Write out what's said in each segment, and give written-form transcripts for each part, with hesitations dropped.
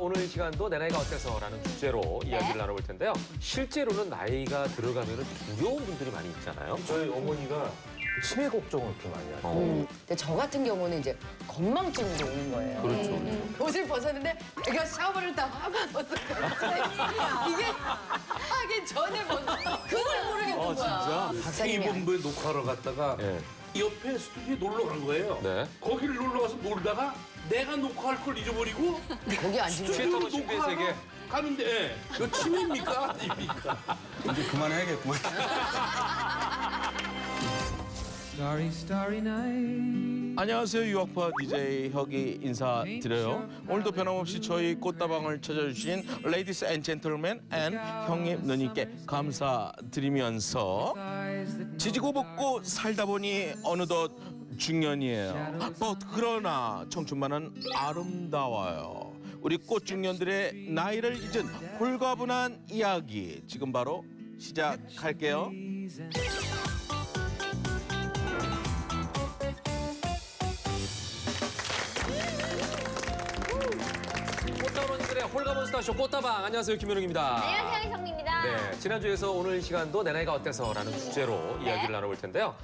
오늘 시간도 내 나이가 어때서라는 주제로 이야기를 나눠볼 텐데요. 실제로는 나이가 들어가면 두려운 분들이 많이 있잖아요. 저희 어머니가 치매 걱정을 그렇게 많이 하죠. 근데 저 같은 경우는 이제 건망증도 오는 거예요. 그렇죠. 옷을 벗었는데 내가 샤워를 다 하고 벗었거든요. 이게 하기 전에 그걸 모르겠는 거야. 박사님이 본부에 녹화하러 갔다가 네. 옆에 스튜디오에 놀러 간 거예요. 네. 거기를 놀러 가서 놀다가 내가 녹화할 걸 잊어버리고 거기 앉은 거. 취했다고 신비의 세계. 가는데 예. 이거 치매입니까? 아닙니까? 이제 그만해야겠구만. Starry, starry night. 안녕하세요. 유학파 DJ 혁이 인사드려요. 오늘도 변함없이 저희 꽃다방을 찾아주신 레이디스 앤 젠틀맨 앤 형님 누님께 감사드리면서 지지고 볶고 살다 보니 어느덧 중년이에요. 그러나 청춘만은 아름다워요. 우리 꽃중년들의 나이를 잊은 홀가분한 이야기 지금 바로 시작할게요. 꽃다방들의 홀가분 스타쇼 꽃다방. 안녕하세요, 김현웅입니다. 안녕하세요, 이성입니다. 네, 지난주에서 오늘 시간도 내 나이가 어때서라는 주제로 이야기를 나눠볼 텐데요.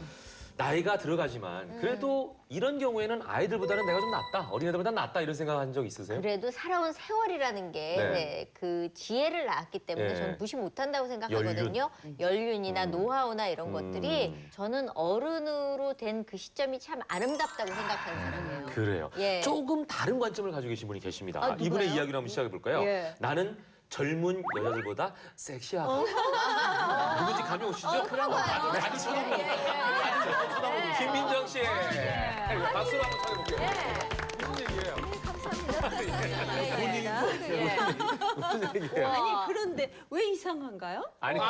나이가 들어가지만 그래도 이런 경우에는 아이들보다는 내가 좀 낫다, 어린애들보다는 낫다 이런 생각한 적 있으세요? 그래도 살아온 세월이라는 게 네. 그 지혜를 낳았기 때문에 네. 저는 무시 못한다고 생각하거든요. 연륜이나 노하우나 이런 것들이 저는 어른으로 된 그 시점이 참 아름답다고 생각하는 사람이에요. 그래요. 예. 조금 다른 관점을 가지고 계신 분이 계십니다. 아, 누가요? 이분의 이야기를 한번 시작해 볼까요? 예. 나는 젊은 여자들보다 섹시하다. 누군지 감이 오시죠? 그런 거 아니에요? 많이 쳐다보고. 쳐다보고. 김민정 씨. 박수로 한번 쳐다볼게요. 무슨 얘기예요? 무슨 얘기예요? 아니 그런데 왜 이상한가요? 아니,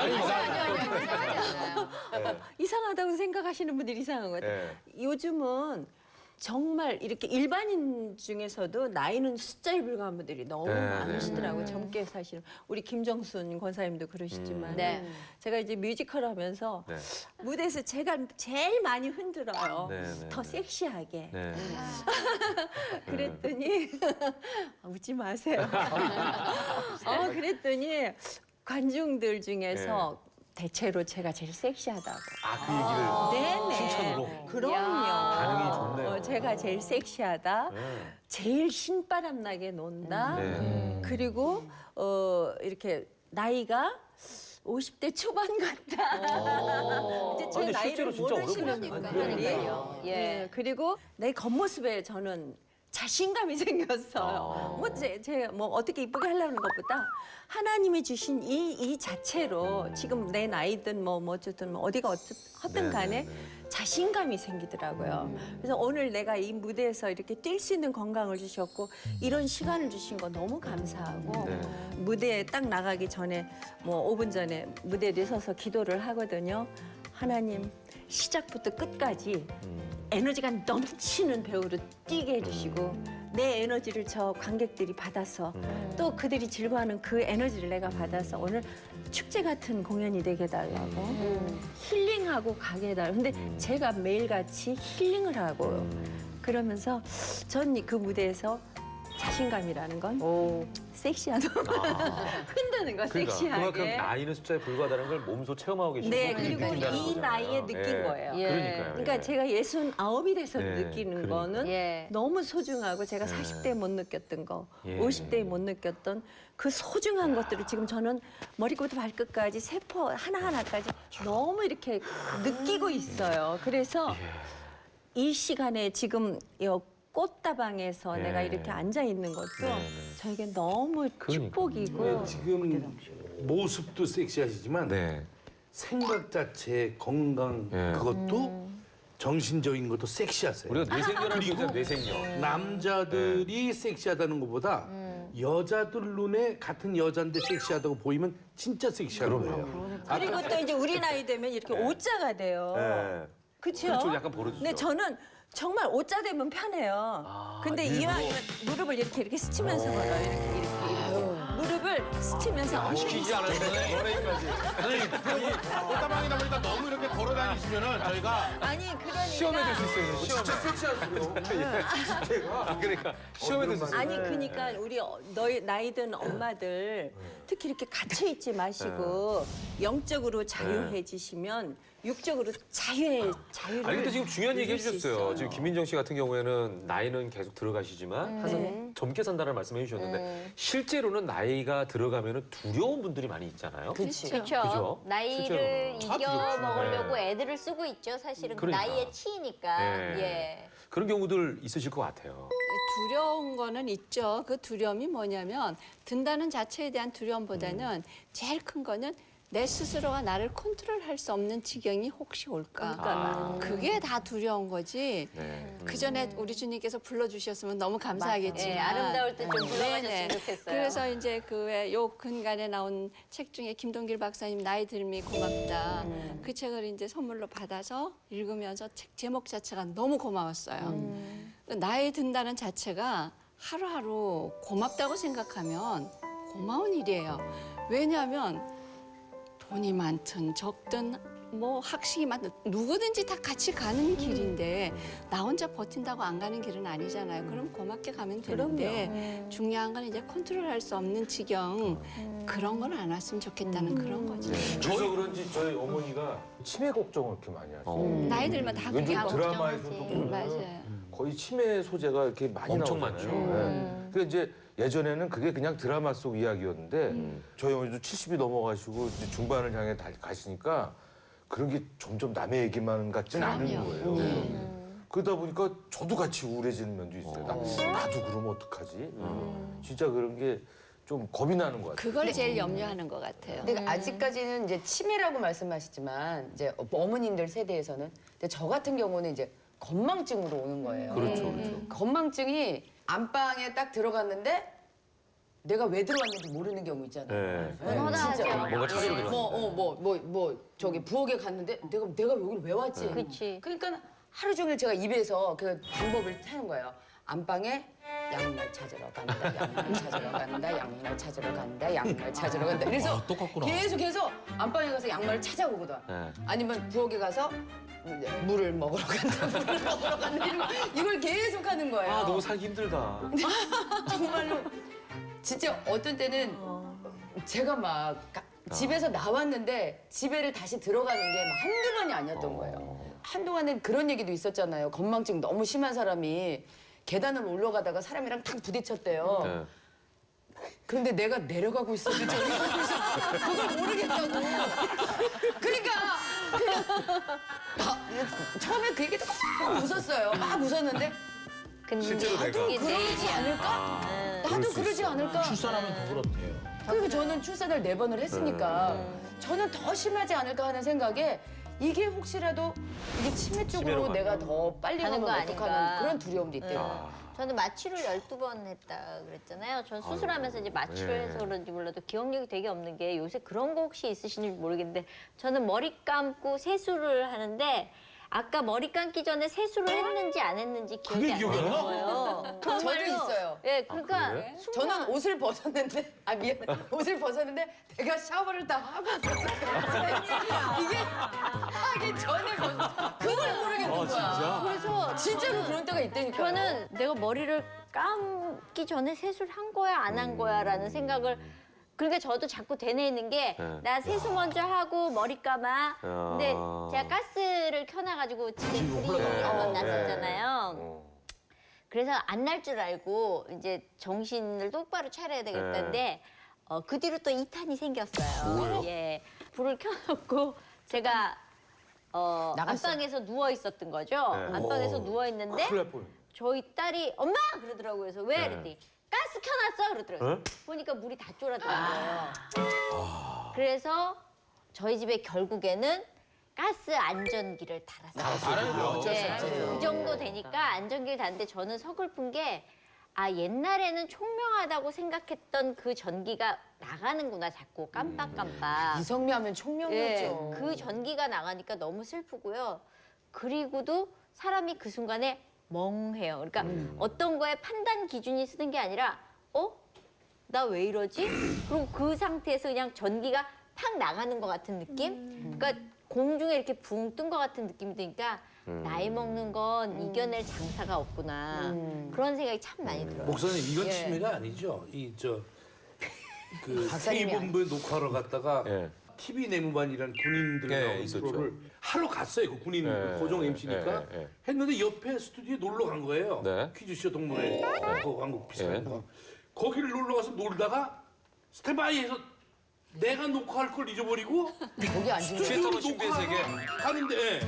이상하다고 생각하시는 분들이 이상한 것 같아요. 요즘은 정말 이렇게 일반인 중에서도 나이는 숫자에 불과한 분들이 너무 네, 많으시더라고요. 젊게 사시는 우리 김정순 권사님도 그러시지만 네. 제가 이제 뮤지컬 하면서 네. 무대에서 제가 제일 많이 흔들어요. 네, 네, 더 네. 섹시하게. 네. 그랬더니 웃지 마세요. 그랬더니 관중들 중에서 대체로 제가 제일 섹시하다고. 아, 그 얘기를. 네네. 칭찬으로? 그럼요. 반응이 좋네요. 제가 제일 섹시하다. 네. 제일 신바람 나게 논다. 네. 그리고 이렇게 나이가 50대 초반 같다. 이제 제 근데 나이를 실제로 진짜 모르시는 어려 보여요. 분들이. 그러니까요. 예. 네, 그리고 내 겉모습에 저는 자신감이 생겼어요. 뭐 어떻게 이쁘게 하려는 것보다 하나님이 주신 이 자체로 지금 내 나이든 뭐 어쨌든 뭐 어디가 어떤 간에 자신감이 생기더라고요. 그래서 오늘 내가 이 무대에서 이렇게 뛸 수 있는 건강을 주셨고 이런 시간을 주신 거 너무 감사하고 무대에 딱 나가기 전에 뭐 5분 전에 무대에 서서 기도를 하거든요. 하나님 시작부터 끝까지 에너지가 넘치는 배우로 뛰게 해주시고 내 에너지를 저 관객들이 받아서 또 그들이 즐거워하는 그 에너지를 내가 받아서 오늘 축제 같은 공연이 되게 해달라고 힐링하고 가게 해달라고. 근데 제가 매일같이 힐링을 하고 그러면서 전 그 무대에서 자신감이라는 건 섹시하다. 흔드는 거, 그러니까 섹시하게. 그만큼 나이는 숫자에 불과하다는 걸 몸소 체험하고 계시고 네, 그리고 느낀다는 이 거잖아요. 나이에 느낀 거예요. 예. 그러니까요. 그러니까 예. 제가 69이 돼서 네, 느끼는 그러니까. 거는 예. 너무 소중하고 제가 40대에 못 느꼈던 거, 예. 50대에 못 느꼈던 그 소중한 것들을 지금 저는 머리부터 발끝까지 세포 하나하나까지 너무 이렇게 느끼고 있어요. 그래서 이 시간에 지금 이 꽃다방에서 예. 내가 이렇게 앉아 있는 것도 네. 저에게 너무 축복이고 지금 모습도 섹시하시지만 네. 생각 자체, 건강 예. 그것도 정신적인 것도 섹시하세요. 우리가 뇌생녀라는 거죠, 뇌생녀. 남자들이 섹시하다는 것보다 여자들 눈에 같은 여잔데 섹시하다고 보이면 진짜 섹시한 거예요. 그리고 또 이제 우리 나이 되면 이렇게 옷자가 돼요. 네. 그렇죠? 그렇죠. 약간 버릇이죠. 근데 저는 정말 옷자 되면 편해요. 근데 일부러? 이왕이면 무릎을 이렇게 스치면서 걸어요. 이렇게. 무릎을 스치면서 시키지 않았는데 연예인까지. 꽃다방이다 보니까 너무 이렇게 걸어 다니시면은 저희가 아니 그러니까 시험에 들 수 있어요. 진짜 섹시하세요. 그러니까 시험에 들 수 있어요. 아니 그러니까 우리 너희 나이 든 엄마들 특히 이렇게 갇혀 있지 마시고 영적으로 자유해지시면 육적으로 자유를 아니 근데 지금 중요한 얘기 누릴 수 해주셨어요. 있어요. 지금 김민정 씨 같은 경우에는 나이는 계속 들어가시지만 항상 젊게 산다는 말씀해 주셨는데 실제로는 나이가 들어가면 두려운 분들이 많이 있잖아요. 그렇지. 그렇죠. 그죠? 나이를 실제로는. 이겨 먹으려고 네. 애들을 쓰고 있죠. 사실은 그 그러니까. 나이에 치이니까. 네. 예. 그런 경우들 있으실 것 같아요. 두려운 거는 있죠. 그 두려움이 뭐냐면 든다는 자체에 대한 두려움보다는 제일 큰 거는 내 스스로가 나를 컨트롤할 수 없는 지경이 혹시 올까. 그게 다 두려운 거지. 네. 그 전에 우리 주님께서 불러주셨으면 너무 감사하겠지만. 예, 아름다울 때 좀 불러가셨으면 네네. 좋겠어요. 그래서 이제 그 왜 요 근간에 나온 책 중에 김동길 박사님 나이 들미 고맙다. 그 책을 이제 선물로 받아서 읽으면서 책 제목 자체가 너무 고마웠어요. 나이 든다는 자체가 하루하루 고맙다고 생각하면 고마운 일이에요. 왜냐하면 돈이 많든 적든 뭐 학식이 많든 누구든지 다 같이 가는 길인데 나 혼자 버틴다고 안 가는 길은 아니잖아요. 그럼 고맙게 가면 되는데 중요한 건 이제 컨트롤할 수 없는 지경 그런 건 안 왔으면 좋겠다는 그런 거죠. 그래서 그런지 저희 어머니가 치매 걱정을 이렇게 많이 하시죠. 나이 들면 다 그게 요즘 다 드라마에서도 걱정하지. 보면 맞아요. 거의 치매 소재가 이렇게 많이 엄청 나오잖아요. 많죠. 네. 그러니까 이제 예전에는 그게 그냥 드라마 속 이야기였는데 저희 어머니도 70이 넘어가시고 이제 중반을 향해 가시니까 그런 게 점점 남의 얘기만 같지는 않은 거예요. 그러다 보니까 저도 같이 우울해지는 면도 있어요. 나도 그러면 어떡하지? 진짜 그런 게 좀 겁이 나는 것 같아요. 그걸 제일 염려하는 것 같아요. 근데 아직까지는 이제 치매라고 말씀하시지만 이제 어머님들 세대에서는 근데 저 같은 경우는 이제 건망증으로 오는 거예요. 그렇죠, 그렇죠. 건망증이 안방에 딱 들어갔는데 내가 왜 들어왔는지 모르는 경우 있잖아요. 네. 허다하죠. 뭔가 찾으러 들어갔어요. 뭐 저기 부엌에 갔는데 내가 여기를 왜 왔지? 그치. 그러니까 하루 종일 제가 입에서 그 방법을 찾는 거예요. 안방에 양말 찾으러 간다, 양말 찾으러 간다, 양말 찾으러 간다, 양말 찾으러 간다. 그래서 똑같구나. 계속해서 안방에 가서 양말을 찾아오거든. 네. 아니면 부엌에 가서 물을 먹으러 간다, 물을 먹으러 간다. 이걸 계속 하는 거예요. 아 너무 살기 힘들다. 정말로 진짜 어떤 때는 제가 막 집에서 나왔는데 집에를 다시 들어가는 게 막 한두 번이 아니었던 거예요. 한동안은 그런 얘기도 있었잖아요. 건망증 너무 심한 사람이 계단을 올라가다가 사람이랑 탁 부딪혔대요. 네. 그런데 내가 내려가고 있었는지 내려가고 있었는지 그걸 모르겠다고. 그러니까 처음에 그 얘기도 막 웃었어요. 막 웃었는데 근데 실제로 내가. 이게 내 그러지 얘기야. 않을까? 나도 그러지 않을까? 출산하면 더 그렇대요. 그리고 저는 출산을 4번을 했으니까 저는 더 심하지 않을까 하는 생각에 이게 혹시라도 이게 치매 치매로 쪽으로 가면. 내가 더 빨리 가는 가면 거 어떡하는 아닌가. 그런 두려움도 있대요. 아. 저는 마취를 12번 했다 그랬잖아요. 전 수술하면서 이제 마취를 예. 해서 그런지 몰라도 기억력이 되게 없는 게 요새 그런 거 혹시 있으신지 모르겠는데 저는 머리 감고 세수를 하는데 아까 머리 감기 전에 세수를 했는지 안 했는지 기억이 안 기억이 안 나? 나요. 저도 있어요. 예, 그러니까 그래? 저는 옷을 벗었는데 미안 옷을 벗었는데 내가 샤워를 다 하고 벗었어요. 이게 하기 전에 그걸 모르겠는 거야. 그래서 진짜로 그런 때가 있다니까. 저는 내가 머리를 감기 전에 세수를 한 거야 안 한 거야라는 생각을 그러니까 저도 자꾸 되뇌이는 게 나 세수 먼저 하고 머리 감아. 근데 제가 가스를 켜놔가지고 집에 불이 한번 났었잖아요. 그래서 안 날 줄 알고 이제 정신을 똑바로 차려야 되겠다는데 그 뒤로 또 2탄이 생겼어요. 예, 불을 켜놓고 제가 나갔어요. 안방에서 누워 있었던 거죠. 안방에서 누워 있는데 큰일 날 뻔. 저희 딸이 엄마 그러더라고요. 그래서 왜 이랬더니 가스 켜놨어 그러더라고요. 보니까 물이 다 쫄아들어요. 그래서 저희 집에 결국에는 가스 안전기를 달았어요. 네, 그 정도 되니까 안전기를 달는데 저는 서글픈 게 아 옛날에는 총명하다고 생각했던 그 전기가 나가는구나 자꾸 깜빡깜빡. 이성미하면 예, 총명이었죠. 그 전기가 나가니까 너무 슬프고요. 그리고도 사람이 그 순간에 멍해요. 그러니까 어떤 거에 판단 기준이 쓰는 게 아니라 나 나 왜 이러지? 그리고 그 상태에서 그냥 전기가 팍 나가는 것 같은 느낌? 그러니까 공중에 이렇게 붕 뜬 것 같은 느낌이 드니까 나이 먹는 건 이겨낼 장사가 없구나. 그런 생각이 참 많이 들어요. 목사님 이건 예. 치매가 아니죠? 그 박사님이 K본부에 녹화하러 갔다가 예. TV 내무반이라는 군인들 예, 나오는 있었죠. 프로를 하러 갔어요. 그 군인 예, 고정 MC니까 예, 예. 했는데 옆에 스튜디오에 놀러 간 거예요. 네. 퀴즈쇼 동물의 그 한국 비슷한 예. 거. 거기를 놀러 가서 놀다가 스탠바이에서 내가 녹화할 걸 잊어버리고 거기 앉은 거. 스튜디오로 시애틀로 신비의 녹화하러 가는데 예.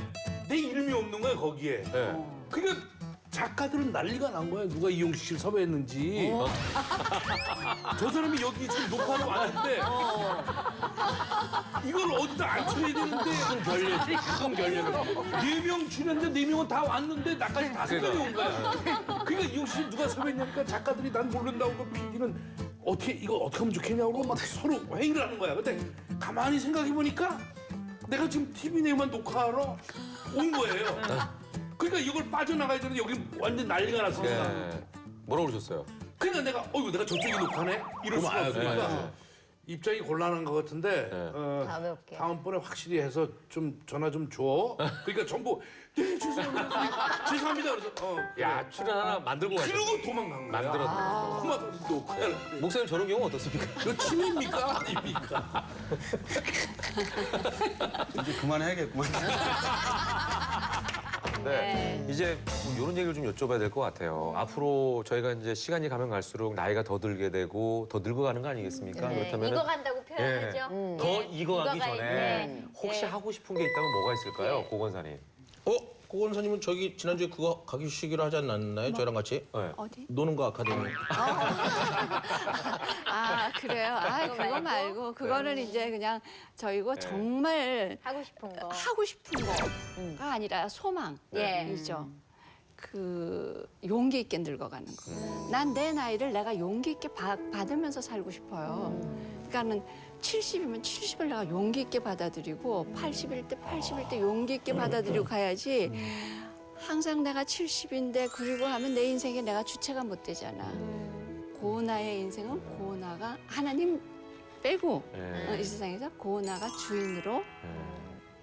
내 이름이 없는 거야 거기에. 예. 그러니까 작가들은 난리가 난 거야. 누가 이용식 씨를 섭외했는지. 저 사람이 여기 지금 녹화하러 왔는데 이걸 어디다 앉혀야 되는데 큰 결례지. 큰 결례는. 4명 출연자 4명은 다 왔는데 나까지 5명이 온 거야. 그러니까 이용식 씨 누가 섭외했냐니까 작가들이 난 모른다고 그 PD는 어떻게 이거 어떻게 하면 좋겠냐고 막 서로 회의를 하는 거야. 근데 가만히 생각해 보니까 내가 지금 TV 내만 녹화하러 온 거예요. 그러니까 이걸 빠져나가야 되는데 여기 완전 난리가 났으니까. 예. 뭐라고 그러셨어요? 그러니까 내가 내가 저쪽에 녹화네? 이럴 수가 없으니까 입장이 곤란한 것 같은데 다음에 올게. 다음번에 확실히 해서 좀 전화 좀 줘. 그러니까 전부 네 죄송합니다. 죄송합니다. 그래서 야, 출연 하나 만들고 가셨어. 그러고 도망간 거야. 만들었네. 막 녹화를. 목사님 저런 경우 어떻습니까? 이거 침입니까? 아닙니까? 이제 그만해야겠구만. 네. 이제 이런 얘기를 좀 여쭤봐야 될 것 같아요. 앞으로 저희가 이제 시간이 가면 갈수록 나이가 더 들게 되고 더 늙어가는 거 아니겠습니까? 네, 그렇다면 익어간다고 표현하죠. 더 익어가기 익어가 전에 있네. 혹시 네. 하고 싶은 게 있다면 뭐가 있을까요, 고건사님? 고건사님은 저기 지난주에 그거 가시기로 하지 않았나요? 저랑 같이? 네. 어디? 노는 거 아카데미. 아 그래요? 아 그거 말고 그거는 이제 그냥 저희고 정말 하고 싶은 거. 하고 싶은 거가 아니라 소망이죠. 예. 그 용기 있게 늙어가는 거. 난 내 나이를 내가 용기 있게 받으면서 살고 싶어요. 그러니까는 70이면 70을 내가 용기 있게 받아들이고 80일 때 80일 때 용기 있게 받아들이고 가야지. 항상 내가 70인데 그리고 하면 내 인생에 내가 주체가 못 되잖아. 고나의 인생은 고나가 하나님 빼고 이 세상에서 고나가 주인으로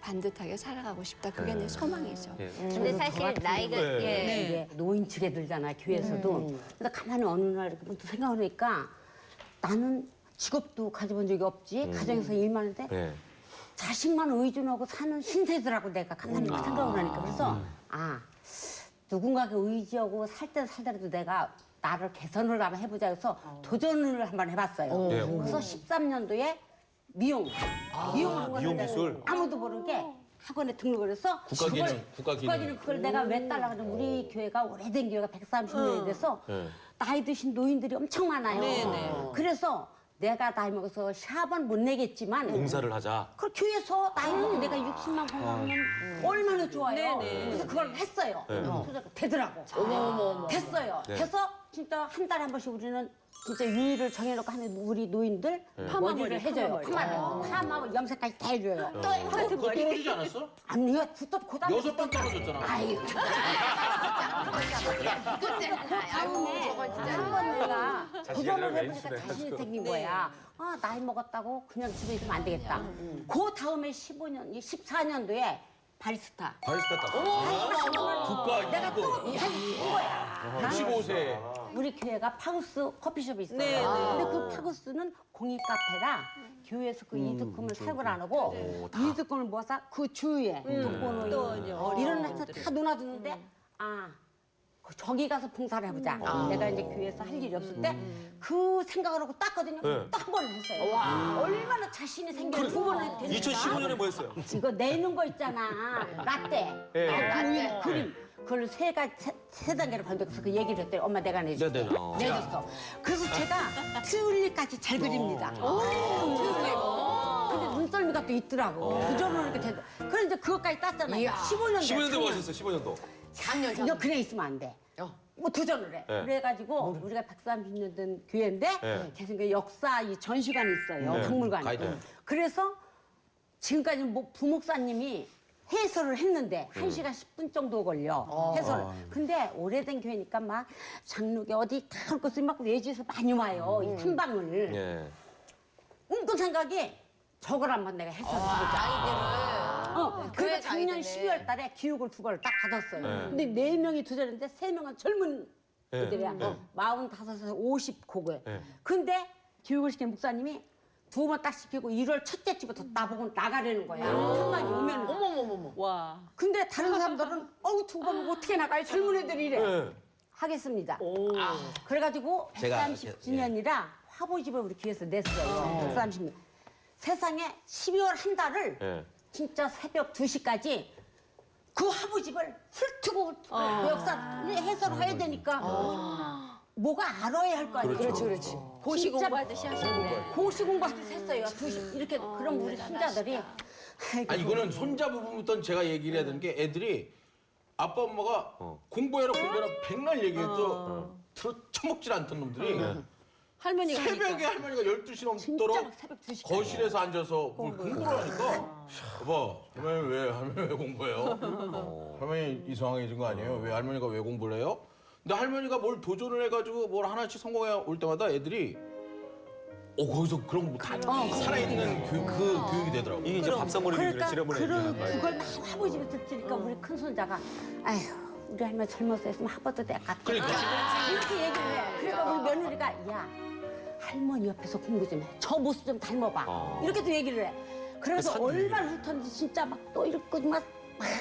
반듯하게 살아가고 싶다. 그게 내 소망이죠. 근데 사실 나이가 이제 노인 측에 들잖아 교회에서도. 근데 가만히 어느 날 이렇게 문득 생각하니까 나는 직업도 가져본 적이 없지. 가정에서 일만 하는데 네. 자식만 의존하고 사는 신세더라고 내가 가만히 생각을 하니까. 그래서 누군가가 의지하고 살 때 살더라도 내가 나를 개선을 한번 해보자 해서 도전을 한번 해봤어요. 그래서 13년도에 미용을 한 건데 미용기술? 아무도 모르게 학원에 등록을 해서 국가기능 그걸 내가 왜 따라 그러면 우리 교회가 오래된 교회가 130년이 돼서 나이 드신 노인들이 엄청 많아요. 그래서 내가 나이 먹어서 샵은 못 내겠지만 봉사를 하자. 그 교회에서 나이 먹고 내가 60만 공하면 얼마나 좋아요. 그래서 그걸 했어요. 그래서 되더라고. 됐어요. 돼서 진짜 한 달에 한 번씩 우리는 진짜 유의를 정해놓고 하는 우리 노인들 머리를 해줘요. 파마 염색까지 다 해줘요. 또 그거 떨어지지 않았어? 아니요, 또 고등학교 6번 떨어졌잖아. 아유. 한번 내가 도전을 해보니까 자신이 생긴 거야. 나이 먹었다고 그냥 집에 있으면 안 되겠다. 그 다음에 14년도에 바리스타. 국가 내가 또 한 거야. 65세. 우리 교회가 파우스 커피숍이 있어요. 근데 그 파우스는 공익 카페라 교회에서 그 이득금을 살벌 안 하고 이득금을 모아서 그 주위에 독거노인 이런 데서 다 놀아주는데 저기 가서 봉사를 해보자. 내가 이제 교회에서 할 일이 없을 때 그 생각을 하고 땄거든요. 딱 한 번을 했어요. 얼마나 자신이 생겨 두 번을 되니까. 2015년에 뭐 했어요? 이거 내는 거 있잖아. 라떼. 라떼. 그림. 그걸 세 단계로 번역해서 그 얘기를 했더니 엄마 내가 내줄게. 내줬어. 그래서 제가 튤립까지 잘 그립니다. 근데 눈썰미가 또 있더라고. 부정을 이렇게 되고. 그래서 이제 그것까지 땄잖아요. 15년 15년도 뭐 하셨어요, 15년도? 4년 이거 그냥 있으면 안 돼. 뭐 도전을 해. 그래가지고 우리가 130년 된 교회인데 계속 그 역사 이 전시관이 있어요. 박물관이. 그래서 지금까지 부목사님이 해설을 했는데 1시간 10분 정도 걸려 해설. 근데 오래된 교회니까 막 장로교 어디 다 할 것을 막 외지에서 많이 와요. 이 탐방을. 예. 웅근 생각이 저걸 한번 내가 해설해보자. 그래서 작년 12월 달에 기록을 2걸 딱 받았어요. 근데 4명이 투자했는데 3명은 젊은 애들이야. 45에서 50고거에. 근데 교육을 시킨 목사님이 2번 딱 시키고 1월 첫째 주부터 나보고 나가려는 거야. 탐방이 오면. 어머머머머. 와. 근데 다른 사람들은 어우 2번 어떻게 나가요? 젊은 애들이 이래. 하겠습니다. 그래가지고 제가 130주년이라 화보집을 우리 교회에서 냈어요. 130년. 세상에 12월 한 달을 진짜 새벽 2시까지 그 화보집을 훑고 역사 해설을 해야 되니까 뭐가 알아야 할 거 아니에요. 그렇지. 고시 공부하듯이 하셨네. 고시 공부하듯이 했어요. 2시 이렇게 그럼 우리 손자들이 아니 이거는 손자 부분부터 제가 얘기를 해야 되는 게 애들이 아빠 엄마가 공부해라 백날 얘기해도 처먹질 않던 놈들이 할머니가 새벽에 하니까. 할머니가 12시 넘도록 진짜 막 새벽 2시까지. 거실에서 앉아서 뭘 공부를 하니까 여보 할머니 왜 공부해요? 할머니 이상해진 거 아니에요? 왜 할머니가 왜 공부를 해요? 근데 할머니가 뭘 도전을 해가지고 뭘 하나씩 성공해 올 때마다 애들이 거기서 그런 거 다 살아있는 교육이 되더라고. 이게 이제 밥상머리 얘기를 지난번에 얘기한 거예요. 그걸 막 화보집에 듣으니까 우리 큰 손자가 아휴 우리 할머니 젊어서 했으면 하버드 대학 갔다. 그러니까. 이렇게 얘기를 해. 그러니까 우리 며느리가 야 할머니 옆에서 공부 좀 해. 저 모습 좀 닮아봐. 이렇게도 얘기를 해. 그래서 얼마나 훑었는지 진짜 막 또 이렇게 막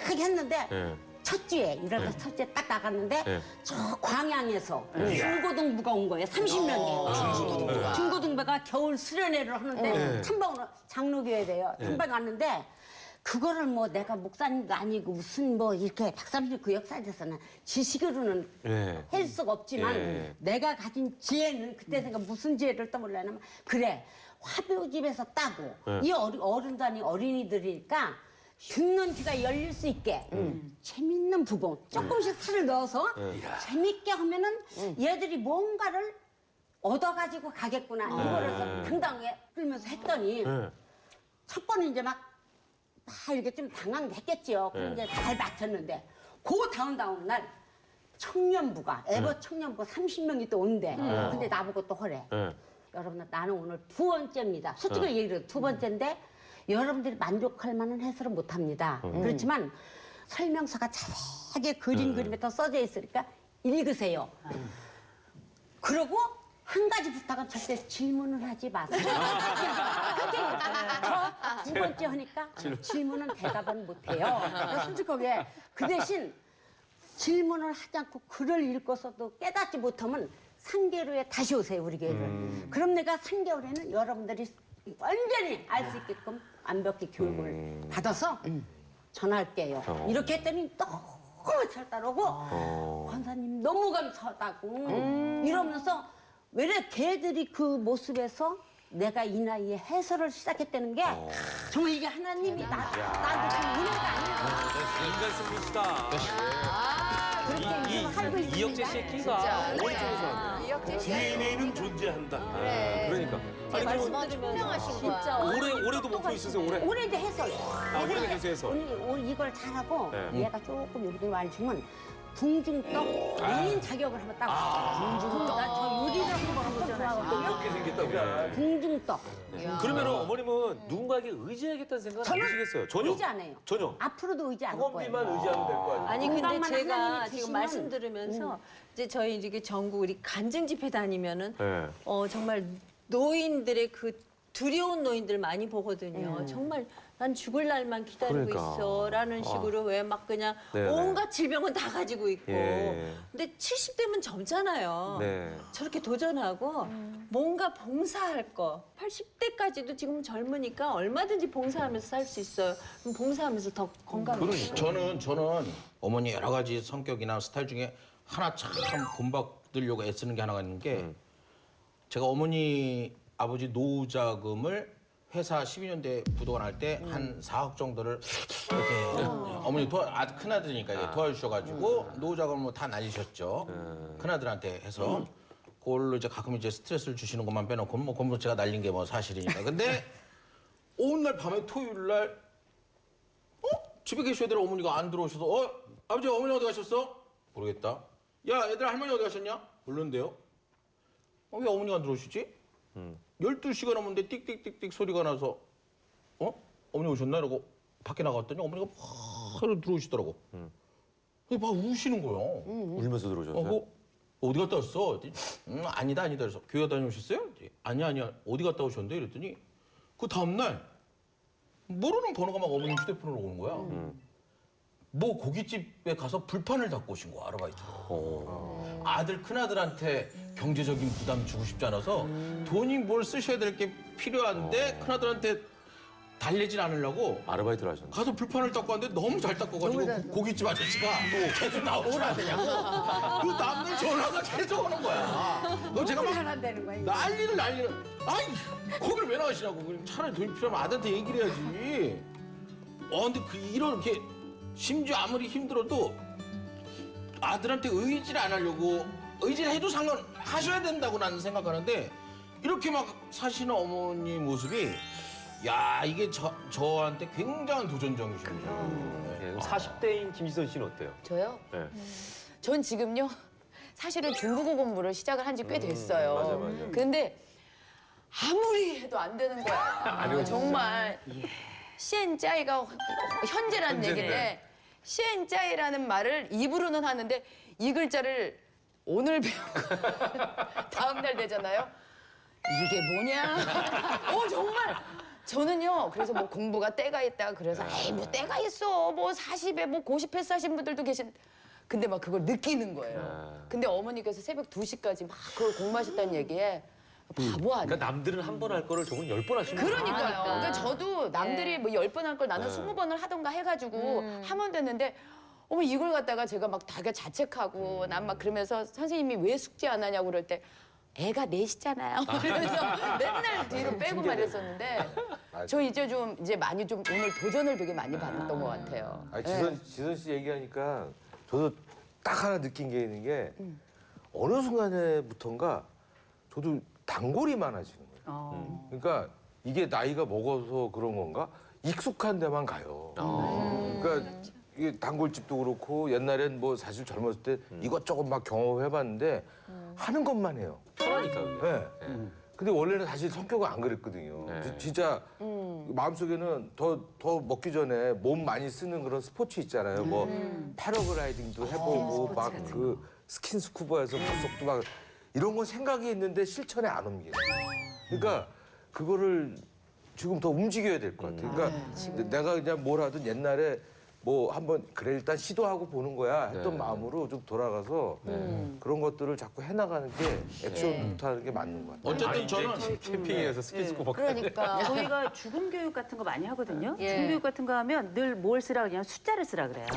했는데 첫 주에 이럴까 첫 주에 딱 나갔는데 저 광양에서 중고등부가 온 거예요. 30명이. 중고등부가 겨울 수련회를 하는데 탐방으로 장로교회 돼요. 탐방 갔는데 그거를 뭐 내가 목사님도 아니고 무슨 뭐 이렇게 130년 그 역사에 대해서는 지식으로는 할 수가 없지만 내가 가진 지혜는 그때 생각 무슨 지혜를 떠올려냐면 그래 화보집에서 따고 이 어른도 아닌 어린이들이니까 듣는 귀가 열릴 수 있게 재밌는 부분 조금씩 살을 넣어서 재밌게 하면은 얘들이 뭔가를 얻어가지고 가겠구나 이거를 당당하게 끌면서 했더니 첫 번은 이제 막 이렇게 좀 당황했겠지요. 그럼 이제 잘 맞췄는데 그 다음 날 청년부가 에버 청년부 30명이 또 온대. 근데 나보고 또 하래. 여러분 나는 오늘 2번째입니다. 솔직히 얘기해요. 2번째인데 여러분들이 만족할 만한 해설은 못합니다. 그렇지만 설명서가 자세하게 그림에 더 써져 있으니까 읽으세요. 그러고 한 가지 부탁은 절대 질문을 하지 마세요. 저 2번째 하니까 질문은 대답은 못해요. 솔직하게 그 대신 질문을 하지 않고 글을 읽어서도 깨닫지 못하면 3개월에 다시 오세요 우리 교회를. 그럼 내가 3개월에는 여러분들이 완전히 알 수 있게끔 완벽히 교육을 받아서 전할게요. 이렇게 했더니 너무 잘 따르고 권사님 너무 감사하다고 이러면서 왜 걔들이 그 모습에서 내가 이 나이에 해설을 시작했다는 게 정말 이게 하나님이 나한테 준 은혜가 아니야. 인간 승리시다. 이혁재 씨의 키가 어머니 쪽에서 이혁재 씨. DNA는 존재한다. 그러니까. 아니 그러면 투명하신 거야. 올해도 목표 있으세요 올해? 올해 이제 해설. 올해 교수에서. 오늘 이걸 잘하고 얘가 조금 요리를 많이 주면 궁중떡 메인 자격을 한번 따고 궁중떡. 저 요리를 한번 좋아하거든요. 이렇게 생겼다. 궁중떡. 그러면 어머님은 누군가에게 의지하겠다는 생각은 안 드시겠어요? 전혀. 의지 안 해요. 전혀. 앞으로도 의지 안 할 거예요. 학원비만 의지하면 될 거 아니에요. 아니 근데 건강만 제가 하나님이 지금 주시면- 말씀 들으면서 이제 저희 이렇게 전국 우리 간증 집회 다니면은 정말 노인들의 그 두려운 노인들 많이 보거든요. 정말 난 죽을 날만 기다리고 그러니까. 있어라는 식으로 왜 막 그냥 네네. 온갖 질병은 다 가지고 있고. 예. 근데 70대면 젊잖아요. 네. 저렇게 도전하고 뭔가 봉사할 거. 80대까지도 지금 젊으니까 얼마든지 봉사하면서 살 수 있어요. 그럼 봉사하면서 더 건강해요. 저는 어머니 여러 가지 성격이나 스타일 중에 하나 참 본받으려고 애쓰는 게 하나가 있는 게 제가 어머니 아버지 노후 자금을 회사 12년대 부도가 날 때 한 4억 정도를 이렇게 어머니 큰아들이니까 도와주셔가지고 노후 자금을 뭐 다 날리셨죠. 큰아들한테 해서 그걸로 이제 가끔 이제 스트레스를 주시는 것만 빼놓고 뭐 그건 제가 날린 게 뭐 사실이니까. 근데 오늘 날 밤에 토요일 날 집에 계셔야 될 어머니가 안 들어오셔서 아버지 어머니 어디 가셨어? 모르겠다. 야 얘들 할머니 어디 가셨냐? 모르는데요. 왜 어머니가 안 들어오시지? 12시가 넘었는데 띡띡띡띡 소리가 나서 어머니 오셨나? 이러고 밖에 나갔더니 어머니가 바로 들어오시더라고. 막 우시는 거예요. 울면서 들어오셨어요? 뭐 어디 갔다 왔어? 그랬더니, 아니다. 그래서 교회 다녀오셨어요? 아니야. 어디 갔다 오셨는데? 이랬더니 그 다음날 모르는 번호가 막 어머님 휴대폰으로 오는 거야. 뭐 고깃집에 가서 불판을 닦고 오신 거야, 아르바이트로. 아들, 큰아들한테 경제적인 부담 주고 싶지 않아서 돈이 뭘 쓰셔야 될 게 필요한데 큰아들한테 달래진 않으려고 아르바이트를 하셨네. 가서 불판을 닦고 왔는데 너무 잘 닦아가지고 고깃집 아저씨가 또 계속 나오셔야 되냐고. 그 다음날 전화가 계속 오는 거야. 너 제가 막 난리를. 아이 거기를 왜 나가시냐고. 그럼 차라리 돈이 필요하면 아들한테 얘기를 해야지. 근데 이렇게 심지어 아무리 힘들어도 아들한테 의지를 안 하려고 의지를 해도 상관하셔야 된다고 나는 생각하는데 이렇게 막 사시는 어머니 모습이 야 이게 저한테 굉장한 도전장이십니다. 네, 40대인 김지선 씨는 어때요? 저요? 네. 전 지금요 사실은 중국어 공부를 시작을 한 지 꽤 됐어요. 맞아. 근데 아무리 해도 안 되는 거야. 정말 시엔짜이가 현재라는 얘기인데 시엔짜이라는 말을 입으로는 하는데 이 글자를 오늘 배우고 다음 날 되잖아요. 이게 뭐냐? 정말. 저는요, 그래서 뭐 공부가 때가 있다 그래서 에이 뭐 때가 있어. 뭐 40에 뭐 고시패스 하신 분들도 근데 막 그걸 느끼는 거예요. 근데 어머니께서 새벽 2시까지 막 그걸 공부하셨다는 얘기에 바보 아니야. 그러니까 남들은 한 번 할 거를 저건 10번 하시는 거예요. 그러니까요. 그러니까 저도 남들이 뭐 10번 할 걸 나는 20번을 하던가 해가지고 하면 됐는데 어머 이걸 갖다가 제가 막 되게 자책하고 난 막 그러면서 선생님이 왜 숙제 안 하냐고 그럴 때 애가 넷이잖아요. 그러면서 맨날 뒤로 빼고 말했었는데 저 이제 많이 좀 오늘 도전을 되게 많이 받았던 것 같아요. 아니, 지선 씨 얘기하니까 저도 딱 하나 느낀 게 있는 게 어느 순간에부턴가 저도 단골이 많아지는 거예요. 그러니까 이게 나이가 먹어서 그런 건가? 익숙한 데만 가요. 그러니까 이게 단골집도 그렇고 옛날엔 뭐 사실 젊었을 때 이것저것 막 경험해봤는데 하는 것만 해요. 편하니까 그게. 네. 근데 원래는 사실 성격은 안 그랬거든요. 진짜 마음속에는 더 먹기 전에 몸 많이 쓰는 그런 스포츠 있잖아요. 뭐 패러글라이딩도 해보고 막 그 스킨스쿠버에서 물속도 막 이런 건 생각이 있는데 실천에 안 옮겨요. 그러니까 그거를 지금 더 움직여야 될 것 같아요. 그러니까 내가 그냥 뭘 하든 옛날에 뭐 한번 그래 일단 시도하고 보는 거야 했던 마음으로 좀 돌아가서 그런 것들을 자꾸 해나가는 게 액션부터 하는 게 맞는 것 같아요. 어쨌든 저는 캠핑에서 스킨스쿠버 그러니까. 저희가 죽음 교육 같은 거 많이 하거든요. 예. 죽음 교육 같은 거 하면 늘 뭘 쓰라 그냥 숫자를 쓰라 그래요.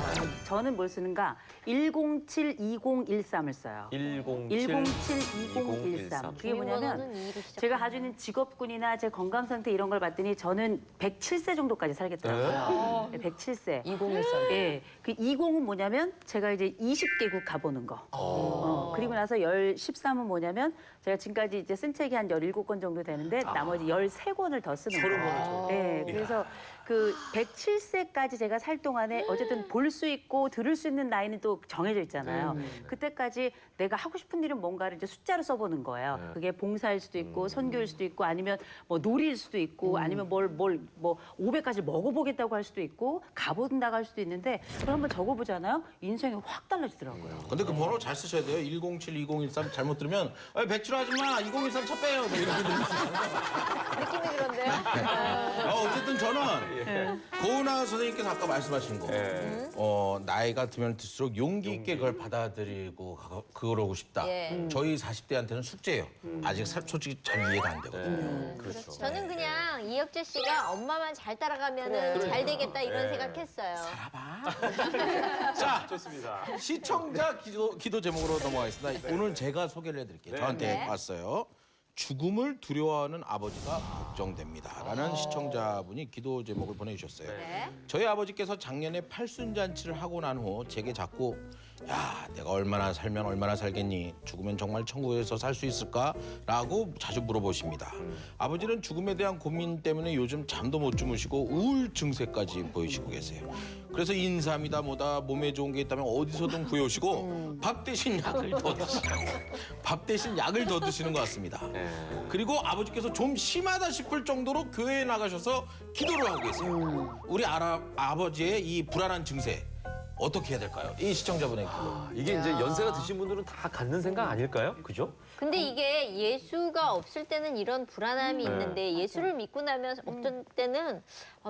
저는 뭘 쓰는가? 107-2013을 써요. 107-2013. 그게 뭐냐면 제가 가지고 있는 직업군이나 제 건강 상태 이런 걸 봤더니 저는 107세 정도까지 살겠더라고요. 네, 107세. 2013. 예. 그 20은 뭐냐면 제가 이제 20개국 가보는 거. 그리고 나서 13은 뭐냐면 제가 지금까지 이제 쓴 책이 한 17권 정도 되는데 나머지 13권을 더 쓰는 거예요. 네. 그래서 그 107세까지 제가 살 동안에 어쨌든 볼 수 있고 들을 수 있는 나이는 또 정해져 있잖아요. 그때까지 내가 하고 싶은 일은 뭔가를 이제 숫자로 써보는 거예요. 그게 봉사일 수도 있고 선교일 수도 있고 아니면 뭐 놀이일 수도 있고 아니면 뭐 500까지 먹어보겠다고 할 수도 있고 가본다고 할 수도 있는데 그걸 한번 적어보잖아요. 인생이 확 달라지더라고요. 근데 그 번호 잘 쓰셔야 돼요. 107, 2013 잘못 들으면 배출하지 마. 2013 차 빼요. 뭐 이렇게 들으면 느낌이 그런데요? 어쨌든 저는 고은하 선생님께서 아까 말씀하신 거 나이가 들면 들수록 용기 있게 그걸 받아들이고 그러고 싶다. 저희 40대한테는 숙제예요. 아직 솔직히 잘 이해가 안 되거든요. 그렇죠. 저는 그냥 이혁재 씨가 엄마만 잘 따라가면은 잘 되겠다 이런 생각했어요. 자, 좋습니다. 시청자 기도 제목으로 넘어가겠습니다. 오늘 제가 소개를 해드릴게요. 저한테 왔어요. 죽음을 두려워하는 아버지가 걱정됩니다. 라는 시청자분이 기도 제목을 보내주셨어요. 저희 아버지께서 작년에 팔순잔치를 하고 난 후 제게 자꾸 야, 내가 얼마나 살면 얼마나 살겠니? 죽으면 정말 천국에서 살 수 있을까?라고 자주 물어보십니다. 아버지는 죽음에 대한 고민 때문에 요즘 잠도 못 주무시고 우울 증세까지 보이시고 계세요. 그래서 인삼이다 뭐다 몸에 좋은 게 있다면 어디서든 구해오시고 밥 대신 약을 더 드시고 밥 대신 약을 더 드시는 것 같습니다. 그리고 아버지께서 좀 심하다 싶을 정도로 교회에 나가셔서 기도를 하고 계세요. 우리 아버지의 이 불안한 증세 어떻게 해야 될까요? 이 시청자분의 기도. 이게 이제 연세가 드신 분들은 다 갖는 생각 아닐까요? 그죠? 근데 이게 예수가 없을 때는 이런 불안함이 있는데 예수를 믿고 나면 어떤 때는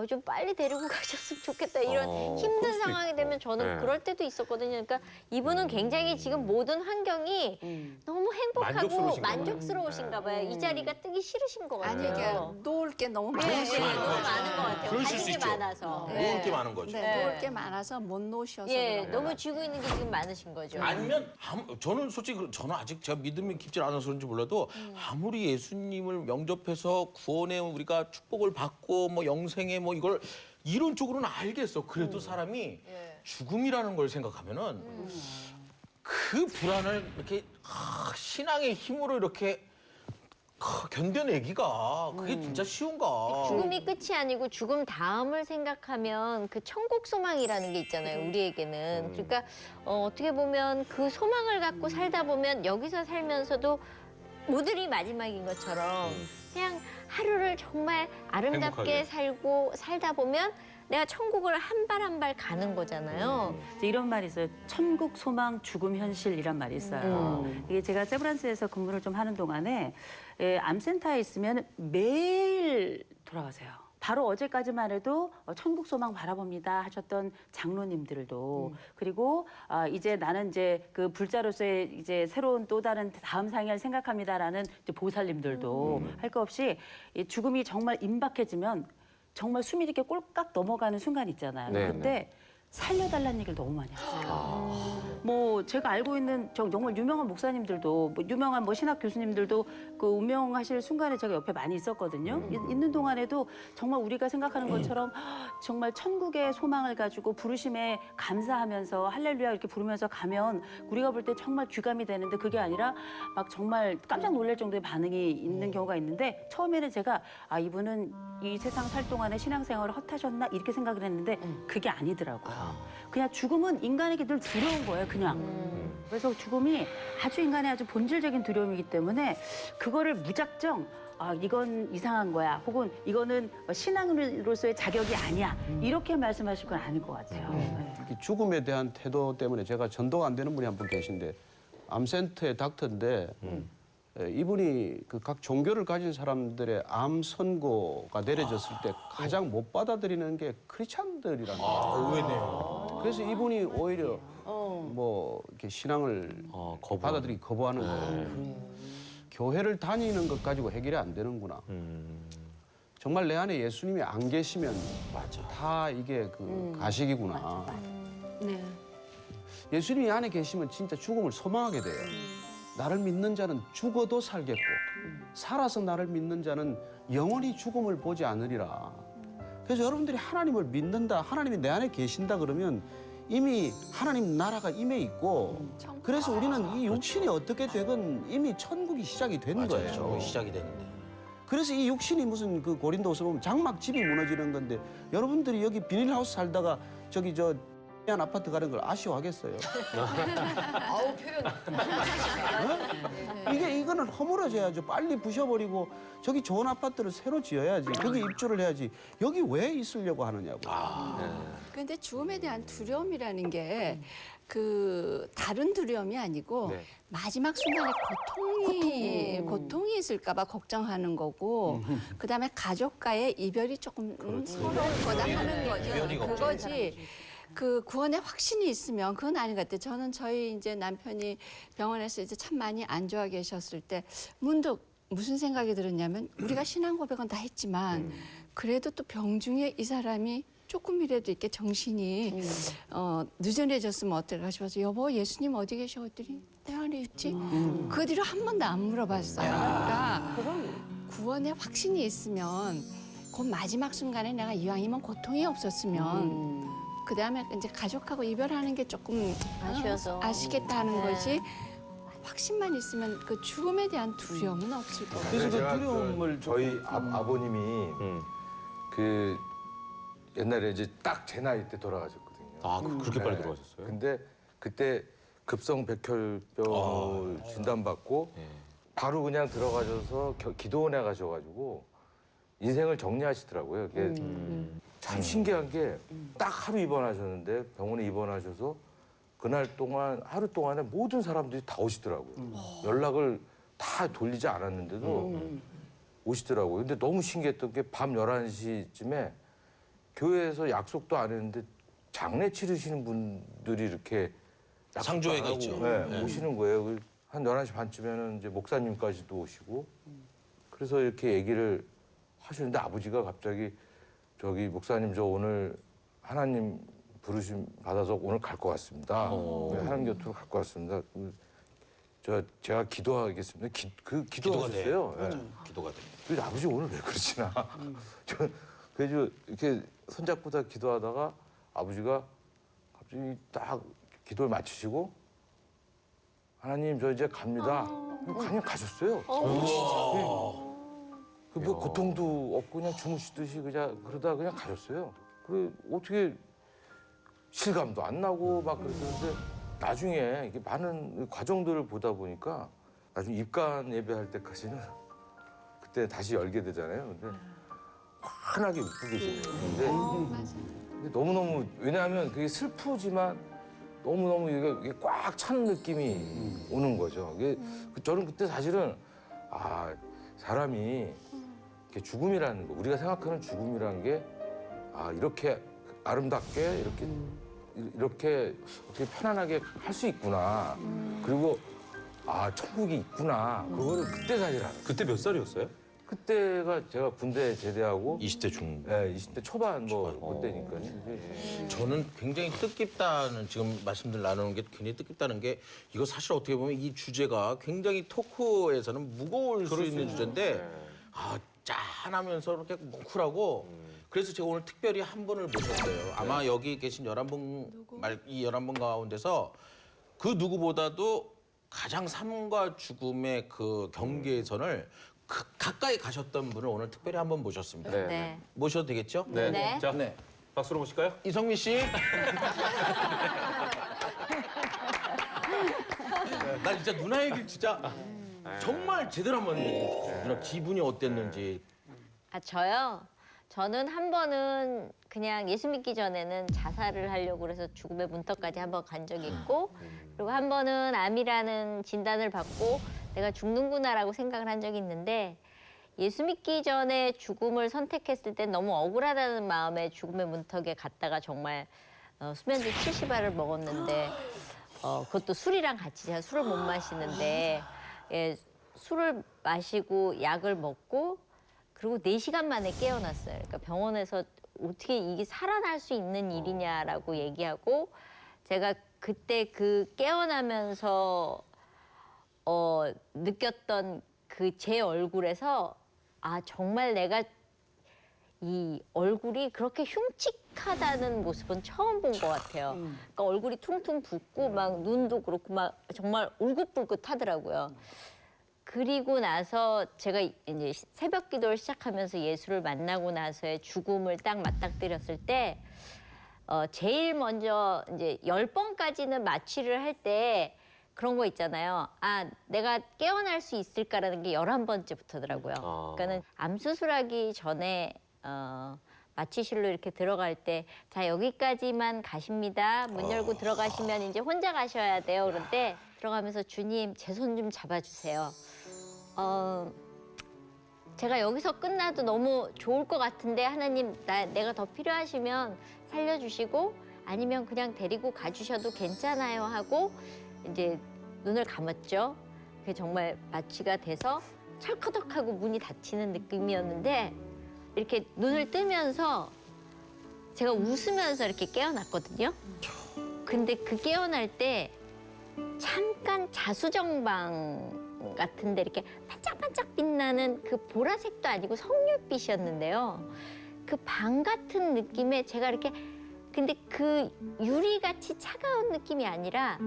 좀 빨리 데리고 가셨으면 좋겠다 이런 힘든 그럴 수도 상황이 있고. 되면 저는 네. 그럴 때도 있었거든요. 그러니까 이분은 굉장히 지금 모든 환경이 너무 행복하고 만족스러우신가 봐요. 만족스러우신가 봐요. 이 자리가 뜨기 싫으신 것 같아요. 아니 이게 놓을 게 너무 네, 많으시고 너무 많은 것 같아요. 그러실 하는 수 게 있죠. 많아서. 놓을 게 많은 거죠. 네, 놓을 게 많아서 못 놓으셔서 예, 그런 너무 쥐고 있는 게 지금 많으신 거죠. 아니면 저는 솔직히 저는 아직 제가 믿음이 깊지 않아서 그런지 몰라도 아무리 예수님을 영접해서 구원의 우리가 축복을 받고 뭐 영생에 뭐 이걸 이런 쪽으로는 알겠어. 그래도 사람이 죽음이라는 걸 생각하면은 그 불안을 이렇게 신앙의 힘으로 이렇게 견뎌내기가 그게 진짜 쉬운가? 죽음이 끝이 아니고 죽음 다음을 생각하면 그 천국 소망이라는 게 있잖아요, 우리에게는. 그러니까 어떻게 보면 그 소망을 갖고 살다 보면 여기서 살면서도 모든 이 마지막인 것처럼 그냥 하루를 정말 아름답게 행복하게. 살고 살다 보면 내가 천국을 한 발 한 발 가는 거잖아요. 이제 이런 말이 있어요. 천국 소망 죽음 현실이란 말이 있어요. 이게 제가 세브란스에서 근무를 좀 하는 동안에 암센터에 있으면 매일 돌아가세요. 바로 어제까지만 해도 천국 소망 바라봅니다 하셨던 장로님들도 그리고 이제 나는 이제 그 불자로서의 이제 새로운 또 다른 다음 상을 생각합니다라는 이제 보살님들도 할 거 없이 이 죽음이 정말 임박해지면 정말 숨이 이렇게 꼴깍 넘어가는 순간 있잖아요. 네, 그때 살려달라는 얘기를 너무 많이 하세요. 뭐 제가 알고 있는 정말 유명한 목사님들도 뭐 유명한 뭐 신학 교수님들도 그 운명하실 순간에 제가 옆에 많이 있었거든요. 있는 동안에도 정말 우리가 생각하는 것처럼 정말 천국의 소망을 가지고 부르심에 감사하면서 할렐루야 이렇게 부르면서 가면 우리가 볼 때 정말 귀감이 되는데 그게 아니라 막 정말 깜짝 놀랄 정도의 반응이 있는 경우가 있는데 처음에는 제가 이분은 이 세상 살 동안에 신앙생활을 헛하셨나 이렇게 생각을 했는데 그게 아니더라고요. 그냥 죽음은 인간에게 늘 두려운 거예요, 그냥. 그래서 죽음이 아주 인간의 아주 본질적인 두려움이기 때문에 그거를 무작정 이건 이상한 거야, 혹은 이거는 신앙으로서의 자격이 아니야, 이렇게 말씀하실 건 아닐 것 같아요. 네. 이렇게 죽음에 대한 태도 때문에 제가 전도가 안 되는 분이 한 분 계신데 암센터의 닥터인데 이분이 그 각 종교를 가진 사람들의 암 선고가 내려졌을 때 가장 못 받아들이는 게 크리스찬들이라는 거예요. 의외네요. 그래서 이분이 오히려 뭐 이렇게 신앙을 받아들이기 거부하는 거예요. 교회를 다니는 것 가지고 해결이 안 되는구나. 정말 내 안에 예수님이 안 계시면 다 이게 그 가식이구나. 네. 예수님이 안에 계시면 진짜 죽음을 소망하게 돼요. 나를 믿는 자는 죽어도 살겠고 살아서 나를 믿는 자는 영원히 죽음을 보지 않으리라. 그래서 여러분들이 하나님을 믿는다, 하나님이 내 안에 계신다 그러면 이미 하나님 나라가 임해 있고 그래서 우리는 이 육신이 어떻게 되건 이미 천국이 시작이 된 거예요. 시작이 되는데. 그래서 이 육신이 무슨 그 고린도서 보면 장막집이 무너지는 건데 여러분들이 여기 비닐하우스 살다가 저기 저 한 아파트 가는 걸 아쉬워하겠어요? 아우 표현. 이거는 허물어져야죠. 빨리 부셔버리고 저기 좋은 아파트를 새로 지어야지. 거기 입주를 해야지. 여기 왜 있으려고 하느냐고. 근데 죽음에 대한 두려움이라는 게 그 다른 두려움이 아니고 네. 마지막 순간에 고통이 있을까봐 걱정하는 거고 그다음에 가족과의 이별이 조금 서러울 거다 하는 거죠. 그거지. 그 구원의 확신이 있으면 그건 아닌 것 같아요. 저는 저희 이제 남편이 병원에서 이제 참 많이 안 좋아 계셨을 때 문득 무슨 생각이 들었냐면 우리가 신앙 고백은 다 했지만 그래도 또 병 중에 이 사람이 조금이라도 이렇게 정신이 느슨해졌으면 어떨까 싶어서 여보 예수님 어디 계셔? 했더니 내 안에 있지. 그 뒤로 한 번도 안 물어봤어요. 그러니까 구원의 확신이 있으면 그 마지막 순간에 내가 이왕이면 고통이 없었으면 그 다음에 이제 가족하고 이별하는 게 조금 아쉬워서. 아쉽겠다는 네. 거지. 확신만 있으면 그 죽음에 대한 두려움은 없을 것 같아요. 그래서 그 제가 두려움을 저희 아버님이 그 옛날에 이제 딱 제 나이 때 돌아가셨거든요. 아, 그렇게 빨리 네. 돌아가셨어요? 근데 그때 급성 백혈병 진단받고 바로 그냥 들어가셔서 기도원에 가셔가지고 인생을 정리하시더라고요. 그게 참 신기한 게 딱 하루 입원하셨는데 병원에 입원하셔서 그날 동안 하루 동안에 모든 사람들이 다 오시더라고요. 연락을 다 돌리지 않았는데도 오시더라고요. 근데 너무 신기했던 게 밤 11시쯤에 교회에서 약속도 안 했는데 장례 치르시는 분들이 이렇게 상조회가 약속도 안 있죠. 하고, 네, 오시는 거예요. 한 11시 반쯤에는 이제 목사님까지도 오시고 그래서 이렇게 얘기를 하시는데 아버지가 갑자기 저기 목사님 저 오늘 하나님 부르심 받아서 오늘 갈 것 같습니다. 하나님 곁으로 갈 것 같습니다. 제가 기도하겠습니다. 기도하셨어요. 맞아. 네. 기도가 돼. 그래서 아버지 오늘 왜 그러시나. 그래서 이렇게 손잡고 기도하다가 아버지가 갑자기 딱 기도를 마치시고 하나님 저 이제 갑니다. 그냥 가셨어요. 뭐 고통도 없고 그냥 주무시듯이 그러다 그냥 가셨어요. 그래 어떻게 실감도 안 나고 막 그랬는데 나중에 이게 많은 과정들을 보다 보니까 나중에 입관 예배할 때까지는 그때 다시 열게 되잖아요. 근데 환하게 웃고 계시네요. 근데 너무너무 왜냐하면 그게 슬프지만 너무너무 이게 꽉 찬 느낌이 오는 거죠. 저는 그때 사실은 사람이 이렇게 죽음이라는 거 우리가 생각하는 죽음이라는 게 이렇게 아름답게 이렇게 편안하게 할 수 있구나. 그리고 천국이 있구나. 그거를 그때 사실 알았어요. 그때 몇 살이었어요? 그때가 제가 군대 제대하고 20대 중. 네, 20대 초반 그때니까요. 저는 굉장히 뜻깊다는 지금 말씀들 나누는 게 굉장히 뜻깊다는 게 이거 사실 어떻게 보면 이 주제가 굉장히 토크에서는 무거울 수 있는 주제인데 짠하면서 이렇게 뭉클하고 그래서 제가 오늘 특별히 한 분을 모셨어요. 아마 여기 계신 11분 이 11분 가운데서 그 누구보다도 가장 삶과 죽음의 그 경계선을 가까이 가셨던 분을 오늘 특별히 한 번 모셨습니다. 네. 모셔도 되겠죠? 네. 자, 박수로 모실까요? 이성민 씨. 나 진짜 누나 얘기를 진짜 정말 제대로 한번 얘기해. 누나 기분이 어땠는지. 저요? 저는 한 번은 그냥 예수 믿기 전에는 자살을 하려고 그래서 죽음의 문턱까지 한 번 간 적이 있고 그리고 한 번은 암이라는 진단을 받고 내가 죽는구나라고 생각을 한 적이 있는데 예수 믿기 전에 죽음을 선택했을 때 너무 억울하다는 마음에 죽음의 문턱에 갔다가 정말 수면제 70알을 먹었는데 그것도 술이랑 같이 제가 술을 못 마시는데 술을 마시고 약을 먹고 그리고 4시간 만에 깨어났어요. 그러니까 병원에서 어떻게 이게 살아날 수 있는 일이냐라고 얘기하고 제가 그때 그 깨어나면서 느꼈던 그 제 얼굴에서 정말 내가 이 얼굴이 그렇게 흉측하다는 모습은 처음 본 것 같아요. 그러니까 얼굴이 퉁퉁 붓고 막 눈도 그렇고 막 정말 울긋불긋하더라고요. 그리고 나서 제가 이제 새벽 기도를 시작하면서 예수를 만나고 나서의 죽음을 딱 맞닥뜨렸을 때 제일 먼저 이제 10번까지는 마취를 할 때 그런 거 있잖아요. 내가 깨어날 수 있을까라는 게 11번째부터더라고요. 그러니까는 암 수술하기 전에 마취실로 이렇게 들어갈 때 자 여기까지만 가십니다. 문 열고 들어가시면 이제 혼자 가셔야 돼요. 그럴 때 들어가면서 주님 제 손 좀 잡아주세요. 제가 여기서 끝나도 너무 좋을 것 같은데 하나님 내가 더 필요하시면 살려주시고 아니면 그냥 데리고 가주셔도 괜찮아요 하고 이제 눈을 감았죠. 그게 정말 마취가 돼서 철커덕하고 문이 닫히는 느낌이었는데 이렇게 눈을 뜨면서 제가 웃으면서 이렇게 깨어났거든요. 근데 그 깨어날 때 잠깐 자수정방 같은데 이렇게 반짝반짝 빛나는 그 보라색도 아니고 석류빛이었는데요. 그 방 같은 느낌에 제가 이렇게 근데 그 유리같이 차가운 느낌이 아니라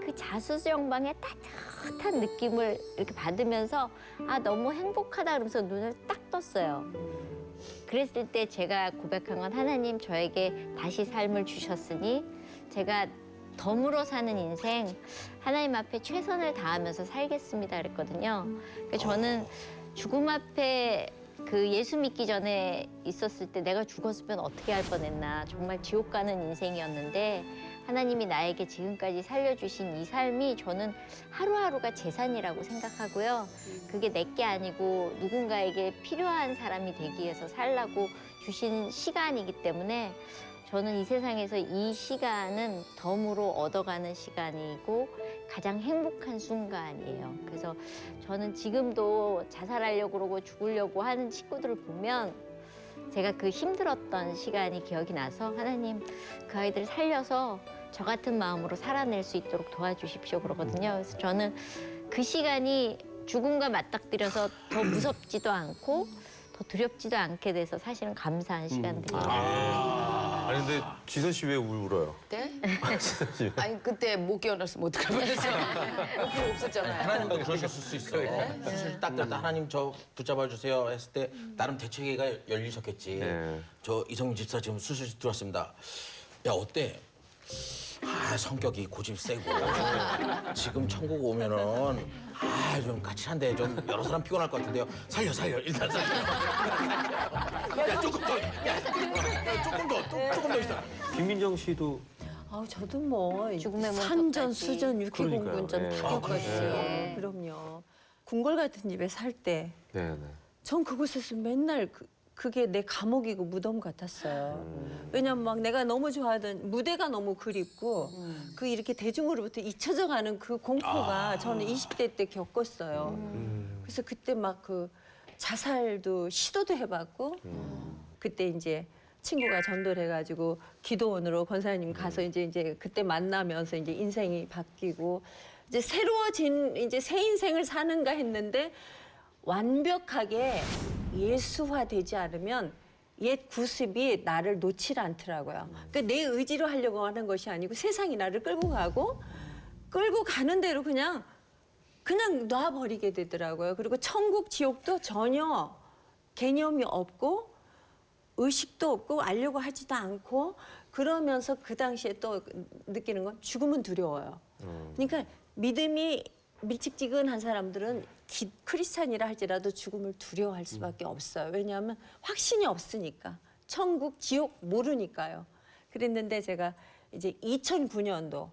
그 자수정방의 따뜻한 느낌을 이렇게 받으면서 아 너무 행복하다 그러면서 눈을 딱 떴어요. 그랬을 때 제가 고백한 건 하나님 저에게 다시 삶을 주셨으니 제가 덤으로 사는 인생 하나님 앞에 최선을 다하면서 살겠습니다 그랬거든요. 그러니까 저는 죽음 앞에 그 예수 믿기 전에 있었을 때 내가 죽었으면 어떻게 할 뻔했나 정말 지옥 가는 인생이었는데 하나님이 나에게 지금까지 살려주신 이 삶이 저는 하루하루가 재산이라고 생각하고요. 그게 내게 아니고 누군가에게 필요한 사람이 되기 위해서 살라고 주신 시간이기 때문에 저는 이 세상에서 이 시간은 덤으로 얻어가는 시간이고 가장 행복한 순간이에요. 그래서 저는 지금도 자살하려고 그러고 죽으려고 하는 친구들을 보면 제가 그 힘들었던 시간이 기억이 나서 하나님 그 아이들을 살려서 저 같은 마음으로 살아낼 수 있도록 도와주십시오 그러거든요. 그래서 저는 그 시간이 죽음과 맞닥뜨려서 더 무섭지도 않고 더 두렵지도 않게 돼서 사실은 감사한 시간들이에요. 아니 근데 지선 씨 왜 울어요? 네? 아니 그때 못 깨어났으면 어떡할 뻔했어요. 필요 없었잖아요. 하나님도 그러셨을 수 있어. 수술 딱 들다 하나님 저 붙잡아 주세요 했을 때 나름 대책회가 열리셨겠지. 네. 저 이성민 집사 지금 수술실 들어왔습니다. 야 어때? 아 성격이 고집 세고 지금 천국 오면은 좀 까칠한데 좀 여러 사람 피곤할 것 같은데요. 살려 일단 살려. 야 조금 더 있어. 김민정 씨도 저도 뭐 죽음의 산전, 문턱까지. 수전, 육해공군전 그러니까요. 다 네. 겪었어요. 네. 그럼요. 궁궐 같은 집에 살 때 전 네네. 그곳에서 맨날 그게 내 감옥이고 무덤 같았어요. 왜냐면 막 내가 너무 좋아하던 무대가 너무 그립고 그 이렇게 대중으로부터 잊혀져 가는 그 공포가 저는 20대 때 겪었어요. 그래서 그때 막 그 자살도 시도도 해봤고 그때 이제 친구가 전도를 해가지고 기도원으로 권사님 가서 이제 그때 만나면서 이제 인생이 바뀌고 이제 새로워진 이제 새 인생을 사는가 했는데 완벽하게 예수화되지 않으면 옛 구습이 나를 놓질 않더라고요. 그러니까 내 의지로 하려고 하는 것이 아니고 세상이 나를 끌고 가는 대로 그냥 놔버리게 되더라고요. 그리고 천국, 지옥도 전혀 개념이 없고 의식도 없고 알려고 하지도 않고 그러면서 그 당시에 또 느끼는 건 죽음은 두려워요. 그러니까 믿음이 밀칙지근한 사람들은 크리스찬이라 할지라도 죽음을 두려워할 수밖에 없어요. 왜냐하면 확신이 없으니까. 천국, 지옥 모르니까요. 그랬는데 제가 이제 2009년도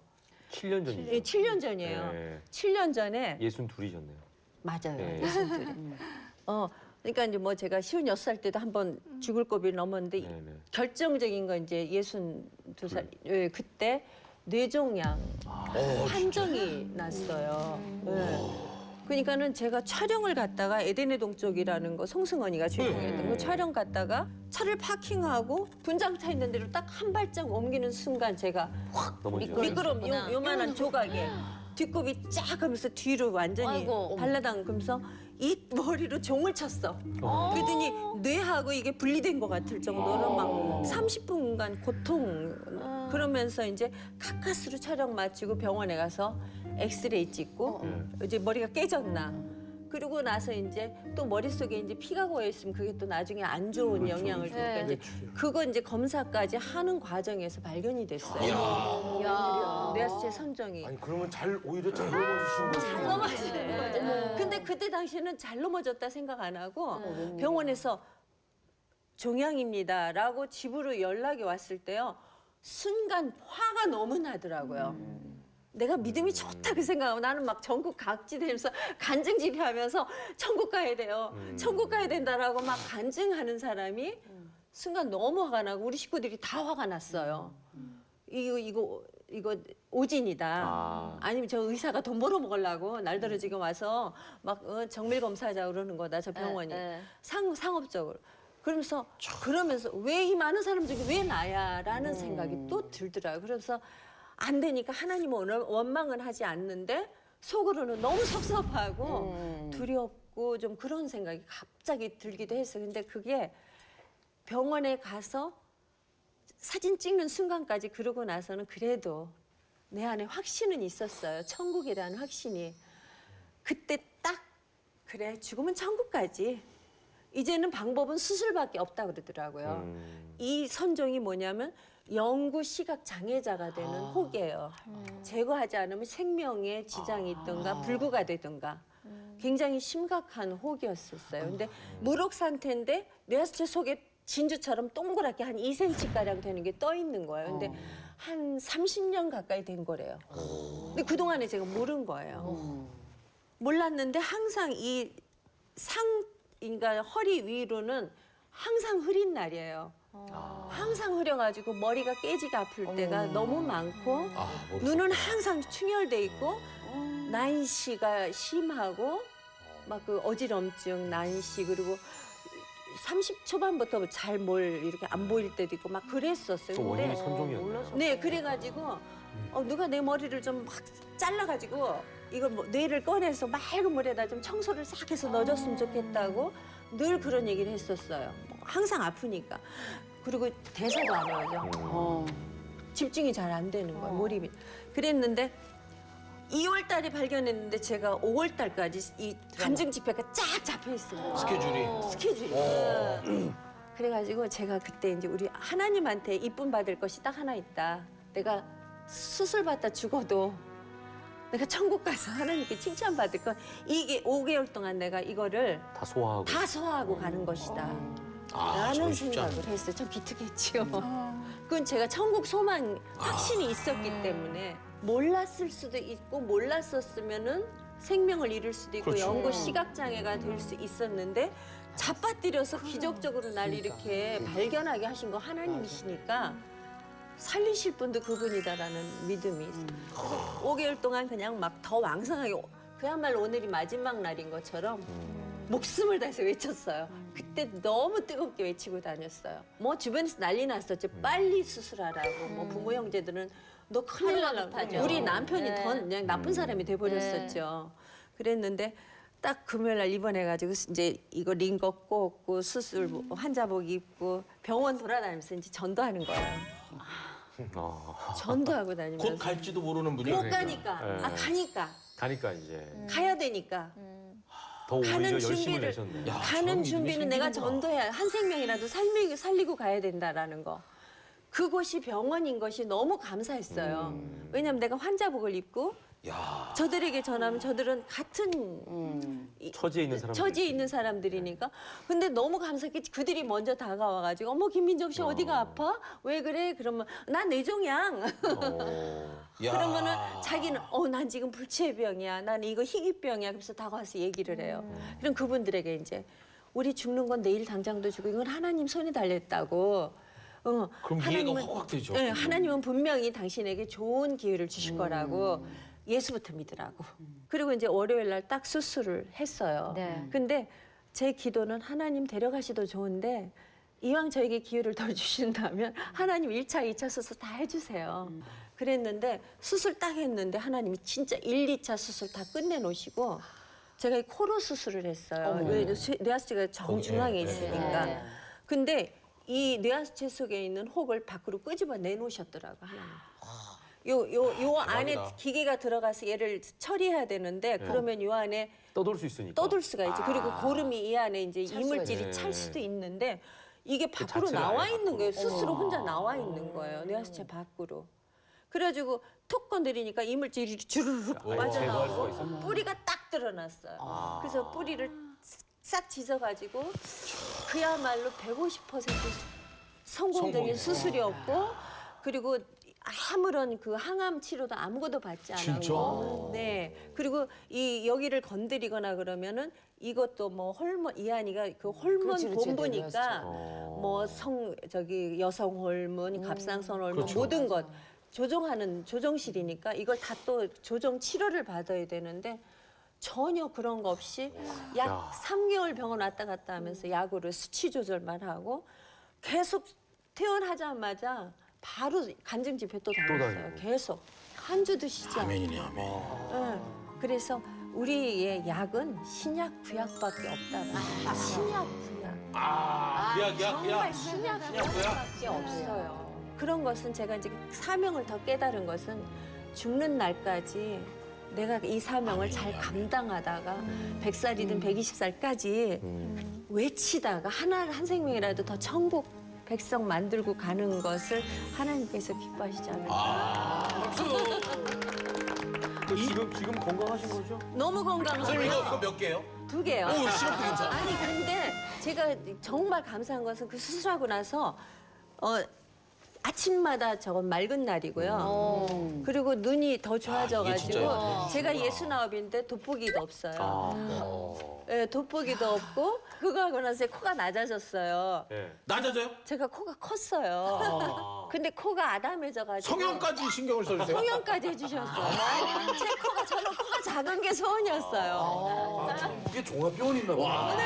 7년 전이죠. 7년 전이에요. 네. 7년 전에 62이셨네요. 맞아요. 네. 그러니까 이제 뭐 제가 56살 때도 한번 죽을 고비를 넘었는데 네네. 결정적인 건 이제 62살 그때 뇌종양 판정이 났어요. 그러니까는 제가 촬영을 갔다가 에덴의 동쪽이라는 거 송승헌이가 주인공이었던 거 촬영 갔다가 차를 파킹하고 분장차 있는 데로 딱 한 발짝 옮기는 순간 제가 확 넘어지죠. 미끄럼 요만한 조각에 뒷굽이 쫙 하면서 뒤로 완전히 아이고. 발라당기면서 이 머리로 종을 쳤어. 그러더니 뇌하고 이게 분리된 것 같을 정도로 막 30분간 고통 그러면서 이제 가까스로 촬영 마치고 병원에 가서 엑스레이 찍고 이제 머리가 깨졌나. 그러고 나서 이제 또 머릿속에 이제 피가 고여 있으면 그게 또 나중에 안 좋은 영향을 주니까 이제 그거 이제 검사까지 하는 과정에서 발견이 됐어요. 뇌하수체 선정이. 아니 그러면 오히려 잘 넘어지신 거예요. 근데 그때 당시에는 잘 넘어졌다 생각 안 하고 병원에서 종양입니다라고 집으로 연락이 왔을 때요. 순간 화가 너무 나더라고요. 내가 믿음이 좋다고 생각하고 나는 막 전국 각지 다니면서 간증 집회하면서 천국 가야 돼요. 천국 가야 된다라고 막 간증하는 사람이 순간 너무 화가 나고 우리 식구들이 다 화가 났어요. 이거 오진이다. 아니면 저 의사가 돈 벌어 먹으려고 날더러 지금 와서 막 정밀 검사하자 그러는 거다. 저 병원이 상업적으로. 그러면서 왜 이 많은 사람 중에 왜 나야라는 생각이 또 들더라고요. 그래서 안 되니까 하나님은 원망은 하지 않는데 속으로는 너무 섭섭하고 두렵고 좀 그런 생각이 갑자기 들기도 했어요. 근데 그게 병원에 가서 사진 찍는 순간까지 그러고 나서는 그래도 내 안에 확신은 있었어요. 천국이라는 확신이. 그때 딱 그래 죽으면 천국까지. 이제는 방법은 수술밖에 없다 그러더라고요. 이 선종이 뭐냐면 영구 시각 장애자가 되는 혹이에요. 제거하지 않으면 생명에 지장이 있든가 불구가 되든가 굉장히 심각한 혹이었었어요. 근데 무록 상태인데 뇌하수체 속에 진주처럼 동그랗게 한 2cm 가량 되는 게 떠 있는 거예요. 근데 한 30년 가까이 된 거래요. 근데 그동안에 제가 모른 거예요. 몰랐는데 항상 이 그러니까 허리 위로는 항상 흐린 날이에요. 항상 흐려가지고 머리가 깨지가 아플 때가 너무 많고 눈은 항상 충혈돼 있고 난시가 심하고 막 그 어지럼증, 난시 그리고 30 초반부터 잘 뭘 이렇게 안 보일 때도 있고 막 그랬었어요. 또 원인이 선종이었네요. 네, 그래가지고 누가 내 머리를 좀 막 잘라가지고 이걸 뭐 뇌를 꺼내서 맑은 물에다 좀 청소를 싹 해서 넣어줬으면 좋겠다고 늘 그런 얘기를 했었어요. 항상 아프니까. 그리고 대사도 안 외워져. 집중이 잘 안 되는 거야, 몰입이. 그랬는데 2월 달에 발견했는데 제가 5월 달까지 이 간증 집회가 쫙 잡혀 있어요. 스케줄이. 그래가지고 제가 그때 이제 우리 하나님한테 이쁨 받을 것이 딱 하나 있다. 내가 수술 받다 죽어도 내가 천국 가서 하나님께 칭찬받을 건 이게 5개월 동안 내가 이거를 다 소화하고 가는 것이다. 아, 라는 저는 쉽지 생각을 했어요. 참 기특했지요. 그건 제가 천국 소망 확신이 있었기 때문에 몰랐을 수도 있고 몰랐었으면은 생명을 잃을 수도 있고 그렇죠. 영구 시각장애가 될 수 있었는데 잡아들여서 기적적으로 날 이렇게 발견하게 하신 거 하나님이시니까 살리실 분도 그분이다라는 믿음이 있어요. 그래서 5개월 동안 그냥 막 더 왕성하게 그야말로 오늘이 마지막 날인 것처럼 목숨을 다해서 외쳤어요. 그때 너무 뜨겁게 외치고 다녔어요. 뭐 주변에서 난리 났었죠. 빨리 수술하라고. 뭐 부모 형제들은 너 큰일 날라고. 우리 남편이 더 그냥 나쁜 사람이 돼버렸었죠. 그랬는데 딱 금요일 날 입원해가지고 이제 이거 링거 꽂고 수술 환자복 입고 병원 돌아다니면서 이제 전도하는 거예요. 전도하고 다니면서. 곧 갈지도 모르는 분이 못 가니까. 가니까 이제 가야 되니까. 더 오히려 가는 열심을 준비를- 내셨네. 가는 준비는 내가 전도해야 한 생명이라도 살리고 가야 된다라는 거. 그곳이 병원인 것이 너무 감사했어요. 왜냐하면 내가 환자복을 입고 저들에게 전하면 저들은 같은 처지에 있는 사람들. 처지에 있는 사람들이니까. 근데 너무 감사했게 그들이 먼저 다가와가지고 어머 김민정 씨 어디가 아파? 왜 그래? 그러면 난 뇌종양. 그러면은 자기는 난 지금 불치해병이야. 난 이거 희귀병이야. 그래서 다가와서 얘기를 해요. 그럼 그분들에게 이제 우리 죽는 건 내일 당장도 죽고 이건 하나님 손에 달렸다고. 그럼 이해가 확 되죠. 네, 하나님은 분명히 당신에게 좋은 기회를 주실 거라고 예수부터 믿으라고. 그리고 이제 월요일 날 딱 수술을 했어요. 네. 근데 제 기도는 하나님 데려가시도 좋은데 이왕 저에게 기회를 더 주신다면 하나님 1차, 2차 수술 다 해주세요. 그랬는데 수술 딱 했는데 하나님이 진짜 1, 2차 수술 다 끝내놓으시고 제가 이 코로 수술을 했어요. 뇌하수체가 정중앙에 있으니까. 근데 이 뇌하수체 속에 있는 혹을 밖으로 끄집어 내놓으셨더라고 하나님. 요 안에 기계가 들어가서 얘를 처리해야 되는데 그러면 요 안에 떠돌 수 있으니까. 떠돌 수가 있죠. 그리고 고름이 이 안에 이제 이물질이 있지. 찰 수도 있는데 이게 밖으로 자체가 나와 아예 있는 거예요. 밖으로. 스스로 혼자 나와 있는 거예요. 뇌하수체 밖으로. 그래가지고 톡 건드리니까 이물질이 주르륵 제거할 수가 빠져나오고 있었구나. 뿌리가 딱 드러났어요. 그래서 뿌리를 싹 찢어가지고 그야말로 150% 성공적인 수술이었고 그리고 아무런 그 항암 치료도 아무것도 받지 않았고, 네. 그리고 이 여기를 건드리거나 그러면은 이것도 뭐 호르몬 이한이가 그 호르몬 본부니까 뭐 여성 호르몬, 갑상선 호르몬 모든 것 조종하는 조종실이니까 이걸 다 또 조종 치료를 받아야 되는데 전혀 그런 거 없이 약 3개월 병원 왔다 갔다 하면서 약으로 수치 조절만 하고 계속 퇴원하자마자 바로 간증 집회 또 다녔어요. 계속 한 주도 쉬지 않고. 아멘이네, 아멘. 네. 그래서 우리의 약은 신약 구약밖에 없다. 신약 구약. 구약. 정말 신약 구약밖에 없어요. 그런 것은 제가 이제 사명을 더 깨달은 것은 죽는 날까지 내가 이 사명을 잘 감당하다가 100살이든 120살까지 외치다가 한 생명이라도 더 천국 백성 만들고 가는 것을 하나님께서 기뻐하시지 않을까. 지금 건강하신 거죠? 너무 건강하고 이거 몇 개요? 2개요. 오, 시럽도 괜찮아. 아니 근데 제가 정말 감사한 것은 그 수술하고 나서 아침마다 저건 맑은 날이고요. 그리고 눈이 더 좋아져가지고 제가 69인데 돋보기도 없어요. 네, 돋보기도 없고 그거 하고 나서 코가 낮아졌어요. 네. 낮아져요? 제가 코가 컸어요. 근데 코가 아담해져가지고 성형까지 신경을 써주세요. 성형까지 해주셨어요. 제 코가 저는 코가 작은 게 소원이었어요. 그게 종합병원 있나 봐.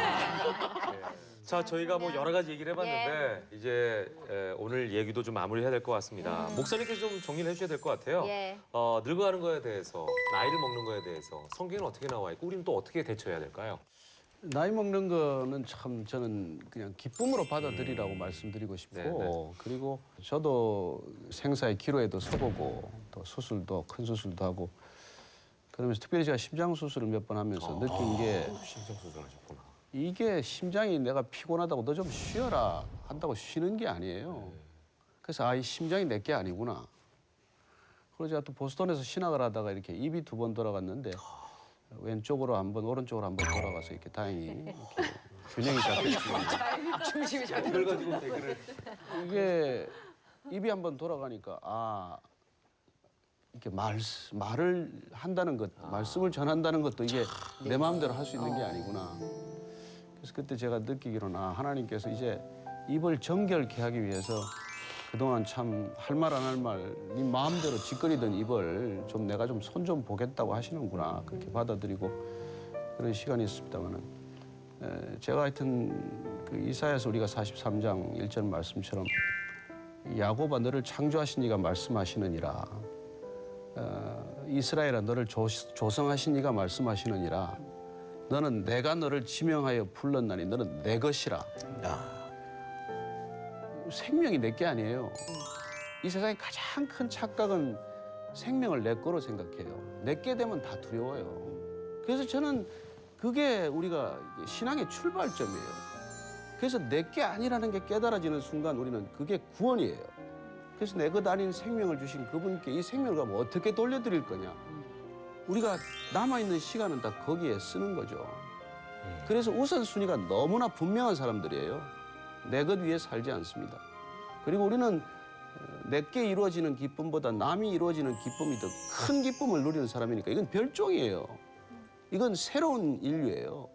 자, 저희가 뭐 여러 가지 얘기를 해봤는데 이제 오늘 얘기도 좀 마무리해야 될 것 같습니다. 목사님께서 좀 정리를 해주셔야 될 것 같아요. 예. 늙어가는 거에 대해서, 나이를 먹는 거에 대해서 성경은 어떻게 나와 있고 우리는 또 어떻게 대처해야 될까요? 나이 먹는 거는 참 저는 그냥 기쁨으로 받아들이라고 말씀드리고 싶고 네. 그리고 저도 생사의 기로에도 서보고 또 수술도 큰 수술도 하고 그러면서 특별히 제가 심장 수술을 몇 번 하면서 느낀 게 심장 수술하셨구나. 이게 심장이 내가 피곤하다고 너 좀 쉬어라 한다고 쉬는 게 아니에요. 그래서 이 심장이 내 게 아니구나. 그리고 제가 또 보스턴에서 신학을 하다가 이렇게 입이 2번 돌아갔는데 왼쪽으로 한 번, 오른쪽으로 한 번 돌아가서 이렇게 다행히 이렇게 균형이 잡혔지만 중심이 잘 그래가지고 대결을 이게 입이 한 번 돌아가니까 이렇게 말을 한다는 것, 말씀을 전한다는 것도 이게 내 마음대로 할 수 있는 게 아니구나. 그래서 그때 제가 느끼기로는 하나님께서 이제 입을 정결케 하기 위해서 그동안 참 할 말 안 할 말, 네 마음대로 짓거리던 입을 좀 내가 좀 손 좀 보겠다고 하시는구나. 그렇게 받아들이고 그런 시간이 있습니다만은 제가 하여튼 그 이사야서 우리가 43장 1절 말씀처럼 야곱아 너를 창조하신 이가 말씀하시느니라. 이스라엘아 너를 조성하신 이가 말씀하시느니라. 너는 내가 너를 지명하여 불렀나니 너는 내 것이라. 생명이 내 게 아니에요. 이 세상의 가장 큰 착각은 생명을 내 거로 생각해요. 내 게 되면 다 두려워요. 그래서 저는 그게 우리가 신앙의 출발점이에요. 그래서 내 게 아니라는 게 깨달아지는 순간 우리는 그게 구원이에요. 그래서 내 것 아닌 생명을 주신 그분께 이 생명을 그럼 어떻게 돌려드릴 거냐. 우리가 남아있는 시간은 다 거기에 쓰는 거죠. 그래서 우선순위가 너무나 분명한 사람들이에요. 내 것 위에 살지 않습니다. 그리고 우리는 내게 이루어지는 기쁨보다 남이 이루어지는 기쁨이 더 큰 기쁨을 누리는 사람이니까 이건 별종이에요. 이건 새로운 인류예요.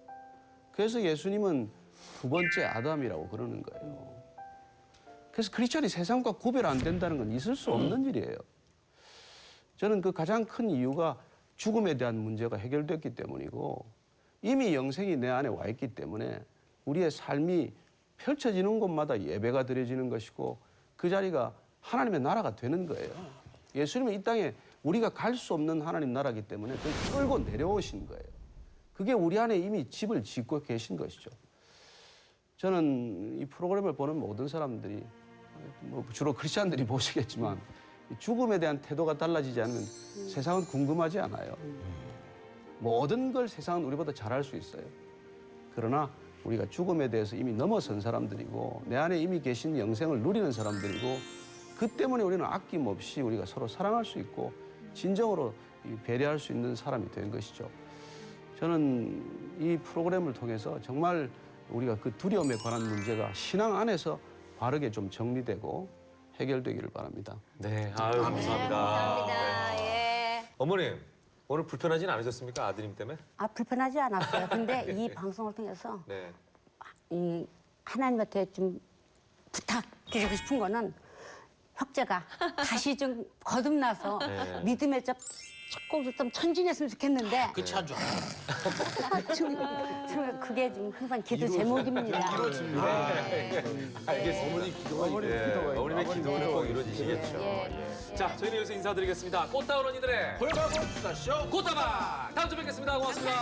그래서 예수님은 2번째 아담이라고 그러는 거예요. 그래서 크리스천이 세상과 구별 안 된다는 건 있을 수 없는 일이에요. 저는 그 가장 큰 이유가 죽음에 대한 문제가 해결됐기 때문이고 이미 영생이 내 안에 와 있기 때문에 우리의 삶이 펼쳐지는 곳마다 예배가 드려지는 것이고 그 자리가 하나님의 나라가 되는 거예요. 예수님은 이 땅에 우리가 갈 수 없는 하나님 나라이기 때문에 그걸 끌고 내려오신 거예요. 그게 우리 안에 이미 집을 짓고 계신 것이죠. 저는 이 프로그램을 보는 모든 사람들이 주로 크리스찬들이 보시겠지만 죽음에 대한 태도가 달라지지 않는 세상은 궁금하지 않아요. 모든 걸 세상은 우리보다 잘할 수 있어요. 그러나 우리가 죽음에 대해서 이미 넘어선 사람들이고 내 안에 이미 계신 영생을 누리는 사람들이고 그 때문에 우리는 아낌없이 우리가 서로 사랑할 수 있고 진정으로 배려할 수 있는 사람이 된 것이죠. 저는 이 프로그램을 통해서 정말 우리가 그 두려움에 관한 문제가 신앙 안에서 바르게 좀 정리되고 해결되기를 바랍니다. 네, 아유 감사합니다. 감사합니다. 예. 어머님, 오늘 불편하진 않으셨습니까? 아드님 때문에? 불편하지 않았어요. 근데 이 방송을 통해서 네. 이 하나님한테 좀 부탁드리고 싶은 거는 형제가 다시 좀 거듭나서 네. 믿음에 조금 천진했으면 좋겠는데 그치 한 줄 알아. 좀 그게 좀 항상 기도 제목입니다. 알겠습니다. 어머니 기도가 어머님의 기도는 꼭 이루어지시겠죠. 예. 자, 저희는 여기서 인사드리겠습니다. 꽃다운 언니들의 홀가분 수다쇼 꽃다방 다음 주에 뵙겠습니다. 고맙습니다.